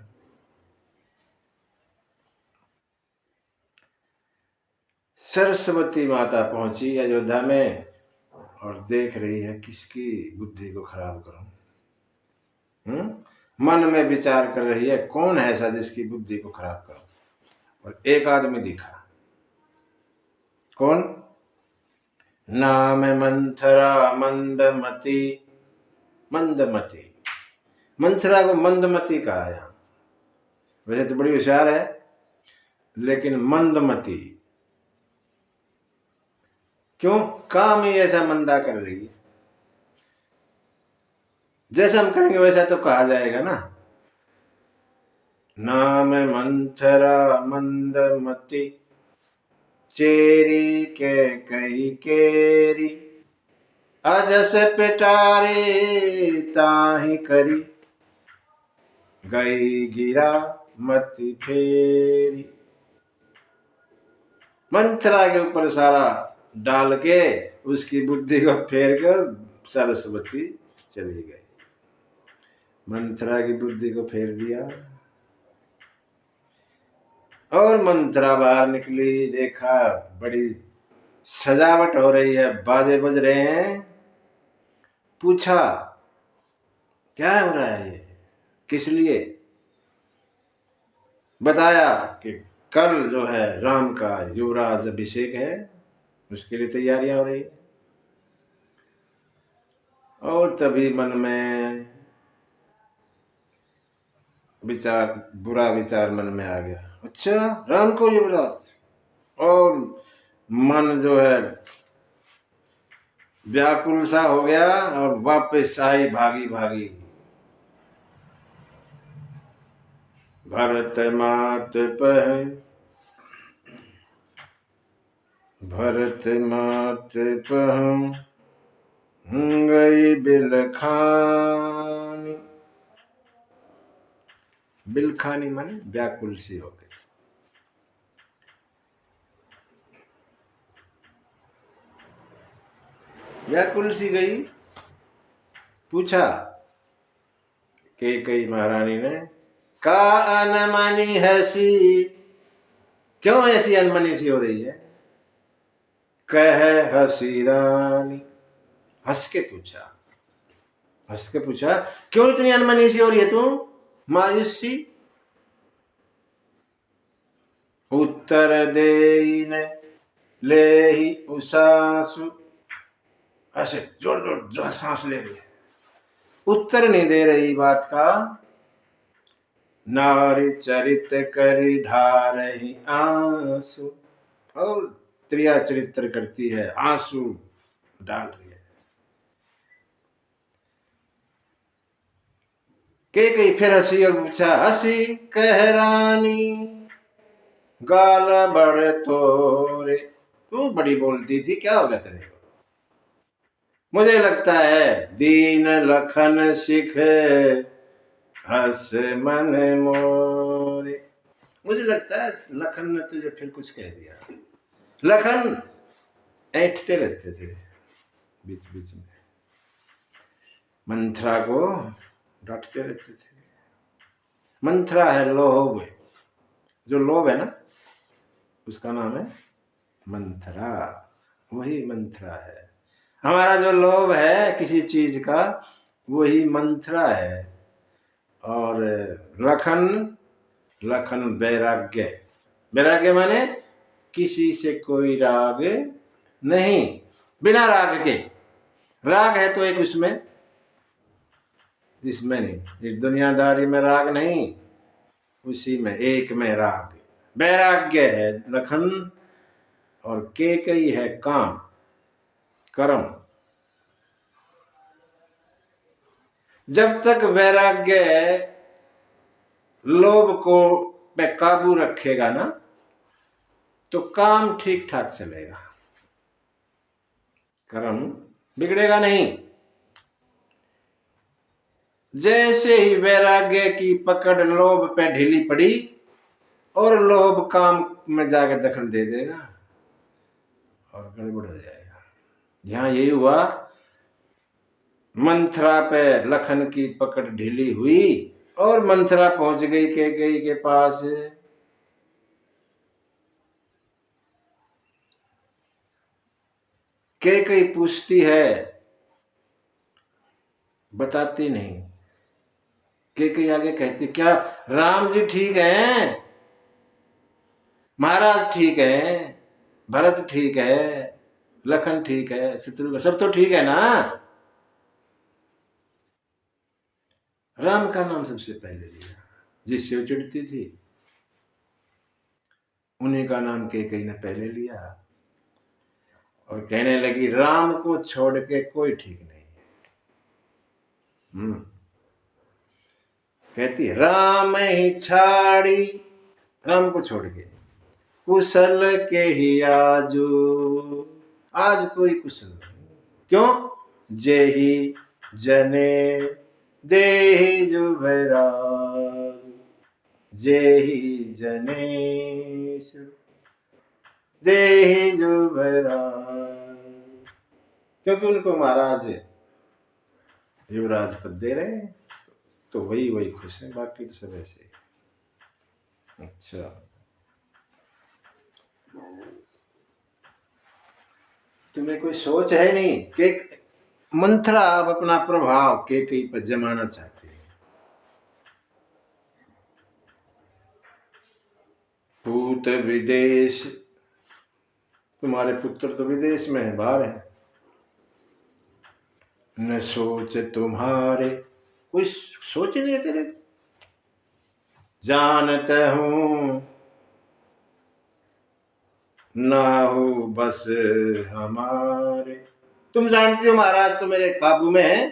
सरस्वती माता पहुंची अयोध्या में और देख रही है किसकी बुद्धि को खराब करूं। मन में विचार कर रही है कौन है ऐसा जिसकी बुद्धि को खराब करूं। और एक आदमी दिखा, कौन? नाम मंथरा मंदमती। मंदमती, मंथरा को मंदमती कहा यहां। वैसे तो बड़ी होशियार है, लेकिन मंदमती क्यों? काम ही ऐसा मंदा कर रही है। जैसा हम करेंगे वैसा तो कहा जाएगा ना। नाम मंथरा मंदमती, चेरी के कई केरी, अजस पिटारे ताही करी, गई गिरा मति फेरी। मंथरा के ऊपर सारा डाल के उसकी बुद्धि को फेर कर सरस्वती चली गई। मंथरा की बुद्धि को फेर दिया। और मंथरा बाहर निकली, देखा बड़ी सजावट हो रही है, बाजे बज रहे हैं। पूछा क्या हो रहा है, ये किस लिए? बताया कि कल जो है राम का युवराज अभिषेक है, उसके लिए तैयारियां हो रही है। और तभी मन में विचार, बुरा विचार मन में आ गया, अच्छा राम को युवराज। और मन जो है व्याकुल सा हो गया और वापस आई भागी भागी। भरत मात पह, भरत मात पह गई बिलखानी। बिलखानी माने व्याकुल सी हो गई। व्याकुल सी गई। पूछा कई महारानी ने, का अनमनी हसी, क्यों ऐसी अनमनी सी हो रही है? कह हसी रानी, हंस के पूछा, हंस के पूछा क्यों इतनी अनमनी सी हो रही है तू, मायूस सी? उत्तर दे न ले ही उसासु, ऐसे जोर जोर जोर सांस ले रही है, उत्तर नहीं दे रही बात का। नारी चरित करी ढारही आंसू, और त्रिया चरित्र करती है, आंसू डाल रही है। कई फिर हंसी और पूछा, हंसी कह रानी गाल बड़ तोरे, तू बड़ी बोलती थी, क्या हो गया तेरे को? मुझे लगता है दीन लखन सिख हंस मन मोरे, मुझे लगता है लखन ने तुझे फिर कुछ कह दिया। लखन ऐंठते रहते थे बीच बीच में मंथरा को, डांटते रहते थे। मंथरा है लोभ, जो लोभ है ना उसका नाम है मंथरा, वही मंथरा है। हमारा जो लोभ है किसी चीज का वही मंथरा है। और लखन, लखन वैराग्य, वैराग्य माने किसी से कोई राग नहीं, बिना राग के। राग है तो एक उसमें, इसमें नहीं, इस दुनियादारी में राग नहीं, उसी में एक में राग। वैराग्य है लखन, और केकई है काम, कर्म। जब तक वैराग्य लोभ को पे काबू रखेगा ना तो काम ठीक ठाक चलेगा, कर्म बिगड़ेगा नहीं। जैसे ही वैराग्य की पकड़ लोभ पे ढीली पड़ी और लोभ काम में जाकर दखल दे देगा और गड़बड़ हो जाएगा। यहां यही हुआ, मंथरा पे लखन की पकड़ ढीली हुई और मंथरा पहुंच गई कैकेयी के पास। कैकेयी पूछती है, बताती नहीं। कैकेयी आगे कहती, क्या राम जी ठीक हैं, महाराज ठीक है, भरत ठीक है, लखन ठीक है, शत्रुघ्न सब तो ठीक है ना। राम का नाम सबसे पहले लिया, जिससे वो चिढ़ती थी उन्हीं का नाम कैकेयी ने पहले लिया और कहने लगी राम को छोड़ के कोई ठीक नहीं है। कहती राम ही छाड़ी, राम को छोड़ के कुशल के ही आजू, आज कोई कुशल नहीं। क्यों? जेहि जने देहि जुभराज, जेहि जनेश देहि जुभराज। क्योंकि उनको महाराज युवराज पद दे रहे हैं तो वही वही खुश है, बाकी तो सब ऐसे। अच्छा, तुम्हें कोई सोच है नहीं कि मंथरा अब अपना प्रभाव कैकेयी पर जमाना चाहती है। पूत विदेश, तुम्हारे पुत्र तो विदेश में है, बाहर है। न सोच तुम्हारे, कोई सोच नहीं है तेरे। जानत हूं ना हो बस हमारे, तुम जानती हो महाराज तो मेरे काबू में है।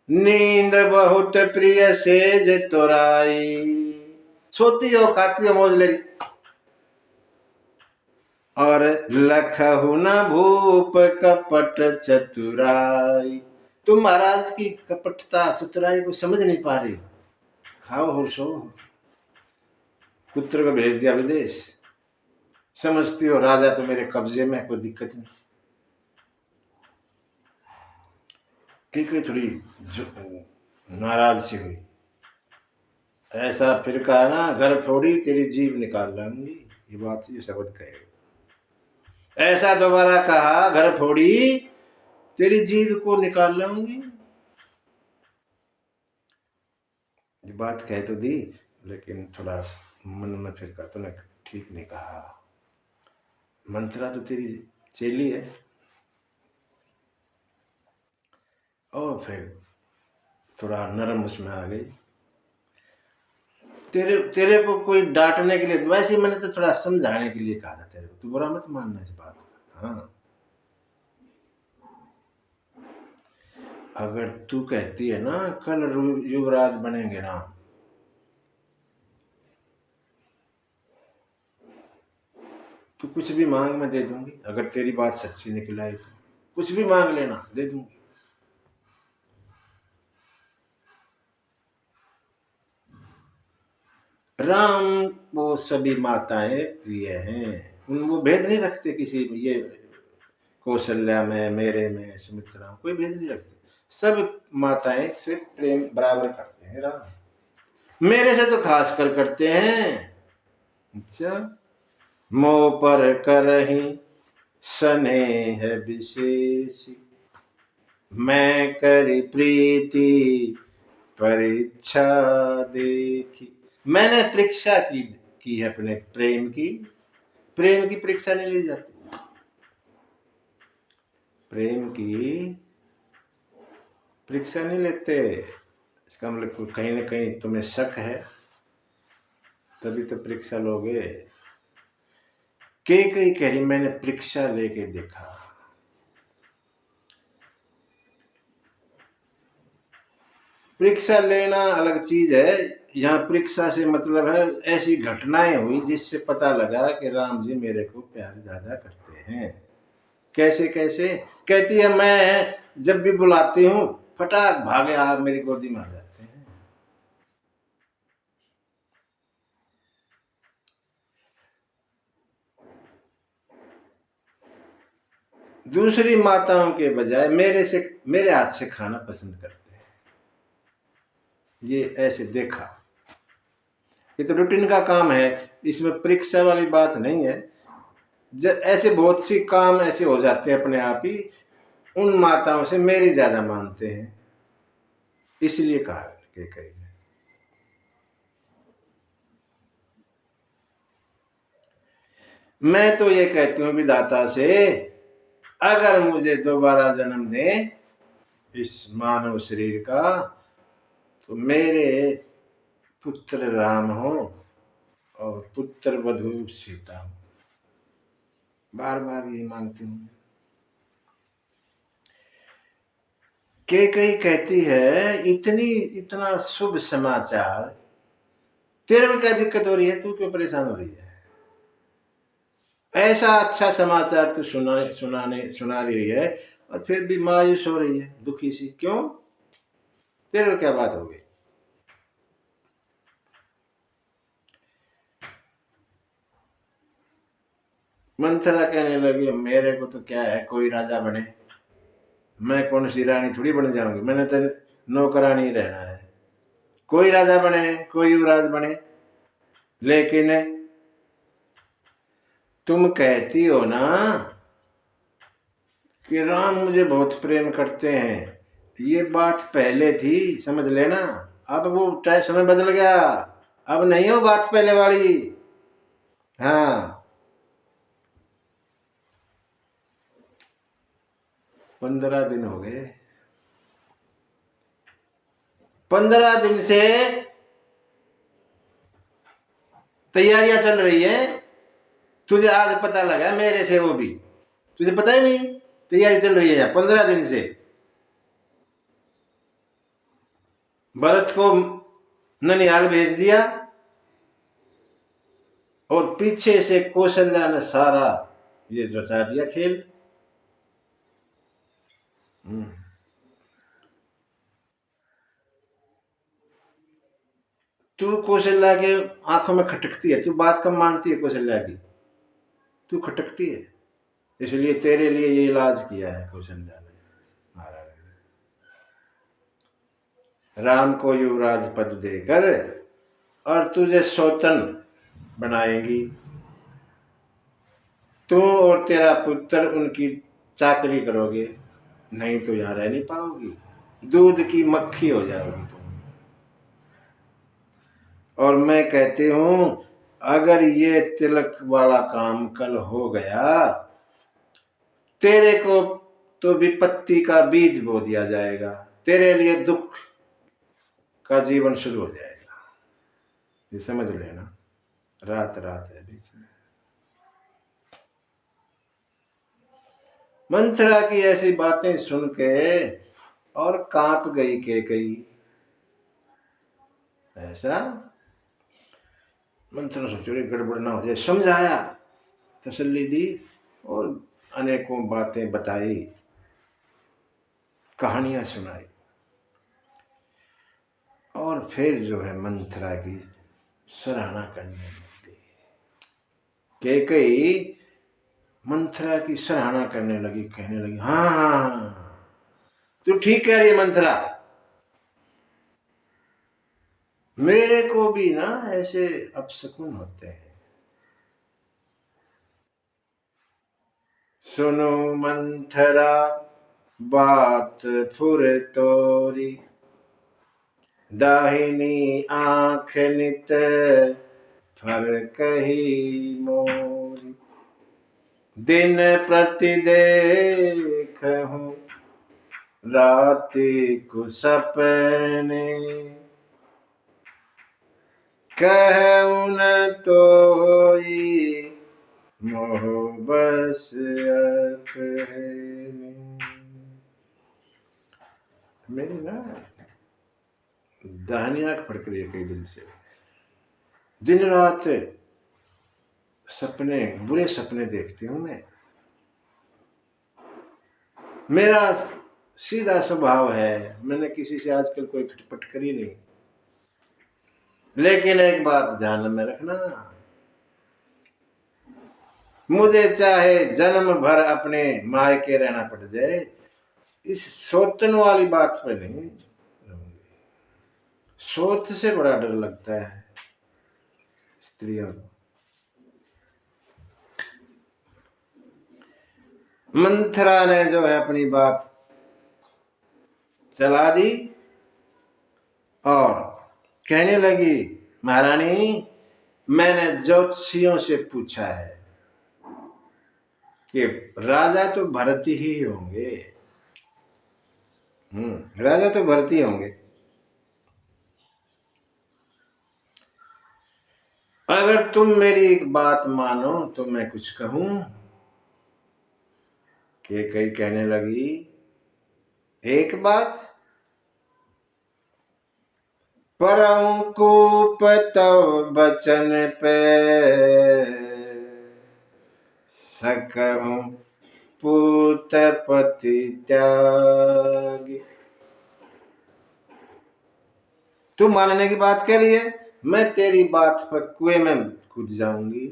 नींद बहुत प्रिय सेज तोराई, सोती हो खाती हो मौज ले रही। और लखहु न भूप कपट चतुराई, तुम महाराज की कपटता चतुराई को समझ नहीं पा रही। खाओ हो सो, पुत्र को भेज दिया विदेश, समझती हो राजा तो मेरे कब्जे में, कोई दिक्कत नहीं। कैकेयी थोड़ी नाराज सी हुई। ऐसा फिर कहा ना, घर फोड़ी तेरी जीभ निकाल लाऊंगी, ये बात ये शब्द कहे। ऐसा दोबारा कहा, घर फोड़ी तेरी जीभ को निकाल लाऊंगी। ये बात कह तो दी लेकिन थोड़ा मन में फिर कहा, तूने ठीक नहीं कहा, मंथरा तो तेरी चेली है। और फिर थोड़ा नरम उसमें आ गई। तेरे को कोई डांटने के लिए, वैसे ही मैंने तो थोड़ा समझाने के लिए कहा था तेरे को, तू बुरा मत मानना इस बात का। हाँ, अगर तू कहती है ना कल युवराज बनेंगे राम, तो कुछ भी मांग मैं दे दूंगी। अगर तेरी बात सच्ची निकल आई तो कुछ भी मांग लेना, दे दूंगी। राम वो सभी माताएं प्रिय हैं, वो भेद नहीं रखते किसी, ये कौशल्या में, मेरे में, सुमित्रा में, कोई भेद नहीं रखते। सब माताएं से प्रेम बराबर करते हैं राम, मेरे से तो खास कर करते हैं। अच्छा, मोह पर करही स्नेह विशेष, मैं करी प्रीति परीक्षा देखी। मैंने परीक्षा की है अपने प्रेम की। प्रेम की परीक्षा नहीं ली जाती, प्रेम की परीक्षा नहीं लेते। इसका मतलब कहीं ना कहीं तुम्हें शक है, तभी तो परीक्षा लोगे। कई कह रही मैंने परीक्षा लेके देखा। परीक्षा लेना अलग चीज है। यहाँ परीक्षा से मतलब है ऐसी घटनाएं हुई जिससे पता लगा कि राम जी मेरे को प्यार ज्यादा करते हैं। कैसे कैसे कहती है, मैं जब भी बुलाती हूँ फटाक भागे आ मेरी गोदी में आ जाते हैं। दूसरी माताओं के बजाय मेरे हाथ से खाना पसंद करते हैं। ये ऐसे देखा, ये तो रूटीन का काम है, इसमें परीक्षा वाली बात नहीं है। ऐसे बहुत सी काम ऐसे हो जाते हैं अपने आप ही, उन माताओं से मेरी ज्यादा मानते हैं, इसलिए कहा कि कहीं मैं तो ये कहती हूँ विधाता से, अगर मुझे दोबारा जन्म दे इस मानव शरीर का, तो मेरे पुत्र राम हो और पुत्र वधु सीता हो। बार बार ये मांगती हूँ। कई कहती है इतना शुभ समाचार, तेरे में क्या दिक्कत हो रही है, तू क्यों परेशान हो रही है? ऐसा अच्छा समाचार तू सुना रही है और फिर भी मायूस हो रही है, दुखी सी क्यों? तेरे को क्या बात हो गई? मंथरा कहने लगी, मेरे को तो क्या है, कोई राजा बने, मैं कौन सी रानी थोड़ी बन जाऊंगी, मैंने तो नौकरानी रहना है। कोई राजा बने, कोई युवराज बने, लेकिन तुम कहती हो ना कि राम मुझे बहुत प्रेम करते हैं, ये बात पहले थी, समझ लेना। अब वो टाइम समय बदल गया, अब नहीं हो बात पहले वाली। हाँ, 15 दिन हो गए, 15 दिन से तैयारियां चल रही है। तुझे आज पता लगा मेरे से, वो भी तुझे पता ही नहीं, तैयारी चल रही है 15 दिन से। भरत को ननिहाल भेज दिया और पीछे से कौशल्या ने सारा ये रचा दिया खेल। तू कौशल्या के आंखों में खटकती है, तू बात कम मानती है कौशल्या की, तू खटकती है, इसलिए तेरे लिए ये इलाज किया है कौशल्या ने, महाराज ने राम को युवराज पद देकर और तुझे सौतन बनाएंगी। तू और तेरा पुत्र उनकी चाकरी करोगे, नहीं तो यहां रह नहीं पाओगी, दूध की मक्खी हो जाओगी तुम। और मैं कहती हूं, अगर ये तिलक वाला काम कल हो गया, तेरे को तो विपत्ति का बीज बो दिया जाएगा, तेरे लिए दुख का जीवन शुरू हो जाएगा। ये समझ लेना, रात रात है बीच में। मंथरा की ऐसी बातें सुन के और कांप गई के कई। ऐसा मंथरा सोच गड़बड़ ना हो जाए, समझाया, तसल्ली दी और अनेकों बातें बताई, कहानियां सुनाई। और फिर जो है मंथरा की सराहना करने लगी। कैकेयी मंथरा की सराहना करने लगी, कहने लगी, हाँ तू ठीक कह रही है मंथरा, मेरे को भी ना ऐसे अपशकुन होते हैं। सुनो मंथरा बात फुर तोरी, दाहिनी आंख नित फर कही मोरी। दिन प्रति देखूं राति को सपने, कहूं न तोई मोह बस अपने। मेरी ना दाहिनी आंख फड़क रही है कई दिन से, दिन रात सपने, बुरे सपने देखती हूं मैं। मेरा सीधा स्वभाव है, मैंने किसी से आजकल कोई खटपट करी नहीं। लेकिन एक बात ध्यान में रखना, मुझे चाहे जन्म भर अपने मायके रहना पड़ जाए, इस सोचने वाली बात पे नहीं रहूंगी। सोच से बड़ा डर लगता है स्त्रियों को। मंथरा ने जो है अपनी बात चला दी और कहने लगी, महारानी मैंने ज्योतिषियों से पूछा है कि राजा तो भरत ही होंगे। राजा तो भरत ही होंगे। अगर तुम मेरी एक बात मानो तो मैं कुछ कहूं। कि कई कहने लगी, एक बात परम कूप तव बचन पे, सकहूं पूत पति त्यागी। तू मानने की बात कह रही है, मैं तेरी बात पर कुएं में कूद जाऊंगी,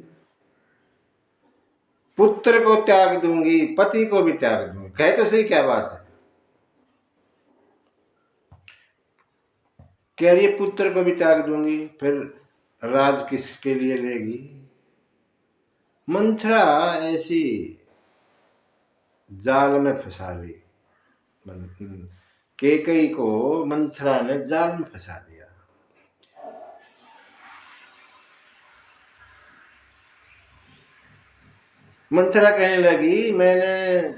पुत्र को त्याग दूंगी, पति को भी त्याग दूंगी। कहे तो सही क्या बात है। कह रही है पुत्र को भी त्याग दूंगी, फिर राज किसके लिए लेगी। मंथरा ऐसी जाल में फंसा ली। केकई को मंथरा ने जाल में फंसा दिया। मंथरा कहने लगी, मैंने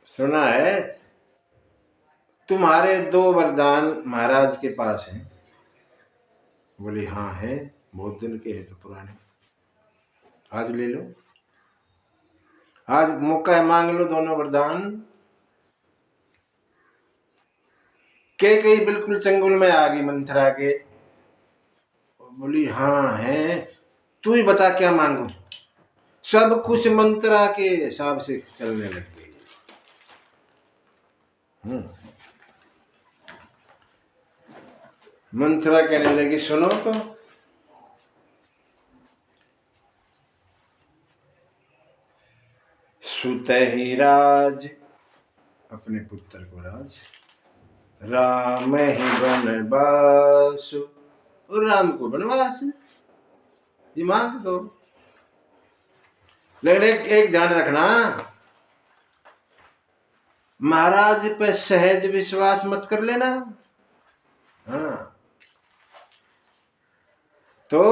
सुना है तुम्हारे 2 वरदान महाराज के पास हैं। बोली हाँ है, बहुत दिन के हैं तो पुराने, आज ले लो, आज मौका है, मांग लो दोनों वरदान। कई बिल्कुल चंगुल में आ गई मंथरा के। बोली हाँ है, तू ही बता क्या मांगू। सब कुछ मंत्रा के हिसाब से चलने लग गई। मंथरा कहने लगी, सुनो तो, सुत ही राज, अपने पुत्र को राज, राम ही वनवास, और राम को वनवास, ये मांग दो। लेकिन एक ध्यान रखना, महाराज पे सहज विश्वास मत कर लेना। हाँ तो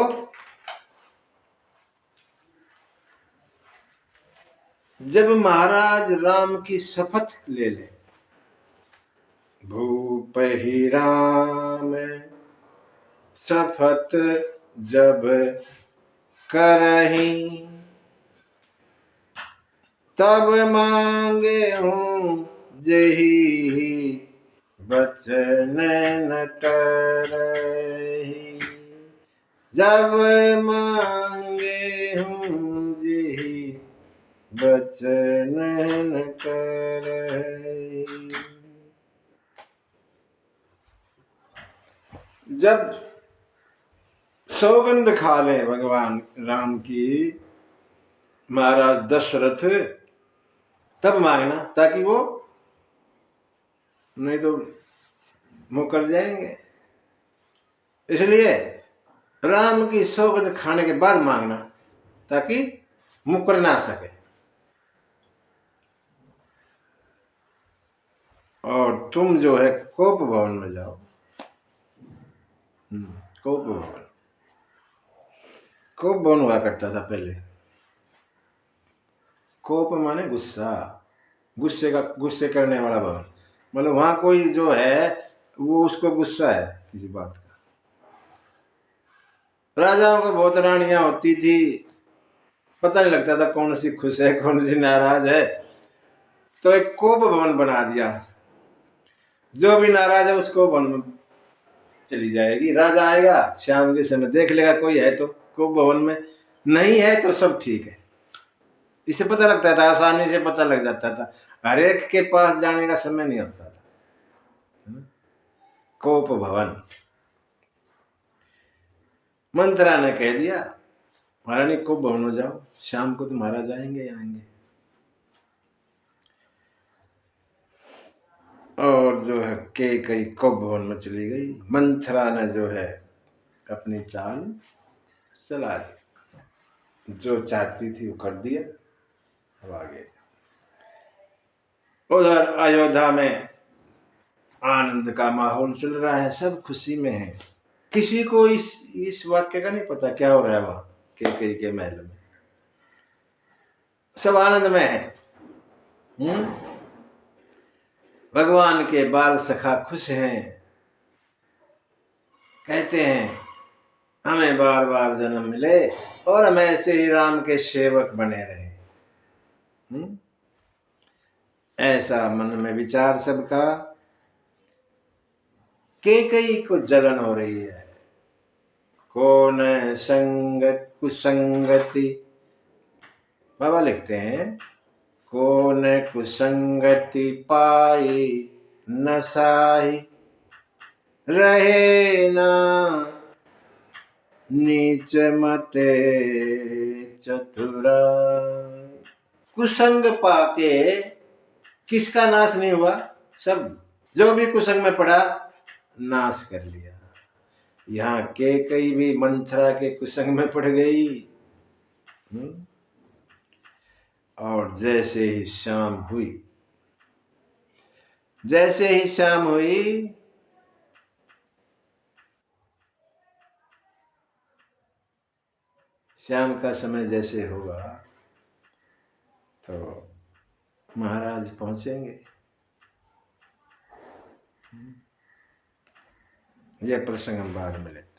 जब महाराज राम की शपथ ले ले, भूप ही राम शपथ जब करही, तब मांगे हूँ जही बचन न टरही। जब मांगे हूँ जही बचन न टरही। जब सौगंध खा ले भगवान राम की महाराज दशरथ, तब मांगना, ताकि वो नहीं तो मुकर जाएंगे। इसलिए राम की सोबत खाने के बाद मांगना, ताकि मुकर ना सके। और तुम जो है कोप भवन में जाओ। कोप भवन, कोप भवन हुआ करता था पहले। कोप माने गुस्सा, गुस्से करने वाला भवन। मतलब वहां कोई जो है वो उसको गुस्सा है किसी बात का। राजाओं को बहुत रानियां होती थी, पता नहीं लगता था कौन सी खुश है कौन सी नाराज है। तो एक कोप भवन बना दिया, जो भी नाराज है उसको भवन में चली जाएगी। राजा आएगा शाम के समय, देख लेगा कोई है तो कोप भवन में, नहीं है तो सब ठीक है। इसे पता लगता था, आसानी से पता लग जाता था, हर एक के पास जाने का समय नहीं होता था। कोप भवन। मंत्रा ने कह दिया महारानी कोप भवन हो जाओ, शाम को तो महाराज आएंगे। और जो है कई कोप भवन में चली गई। मंथरा ने जो है अपनी चाल चला दी, जो चाहती थी वो कर दिया। अब आगे उधर अयोध्या में आनंद का माहौल चल रहा है, सब खुशी में है। किसी को इस वाक्य का नहीं पता क्या हो रहा है वहां कैकेयी के महल में। सब आनंद में है। भगवान के बाल सखा खुश हैं, कहते हैं हमें बार बार जन्म मिले और हम ऐसे ही राम के सेवक बने रहे। ऐसा मन में विचार सबका। कैकेयी को जलन हो रही है। कौन संगत कुसंगति, बाबा लिखते हैं कौन कुसंगति पाई न साही, रहे ना नीच मते चतुराई। कुसंग पाके किसका नाश नहीं हुआ? सब जो भी कुसंग में पड़ा नाश कर लिया। यहाँ कैकेयी भी मंथरा के कुसंग में पड़ गई। और जैसे ही शाम हुई, शाम का समय जैसे होगा तो महाराज पहुंचेंगे। यह प्रसंग हम बाद में लेते हैं।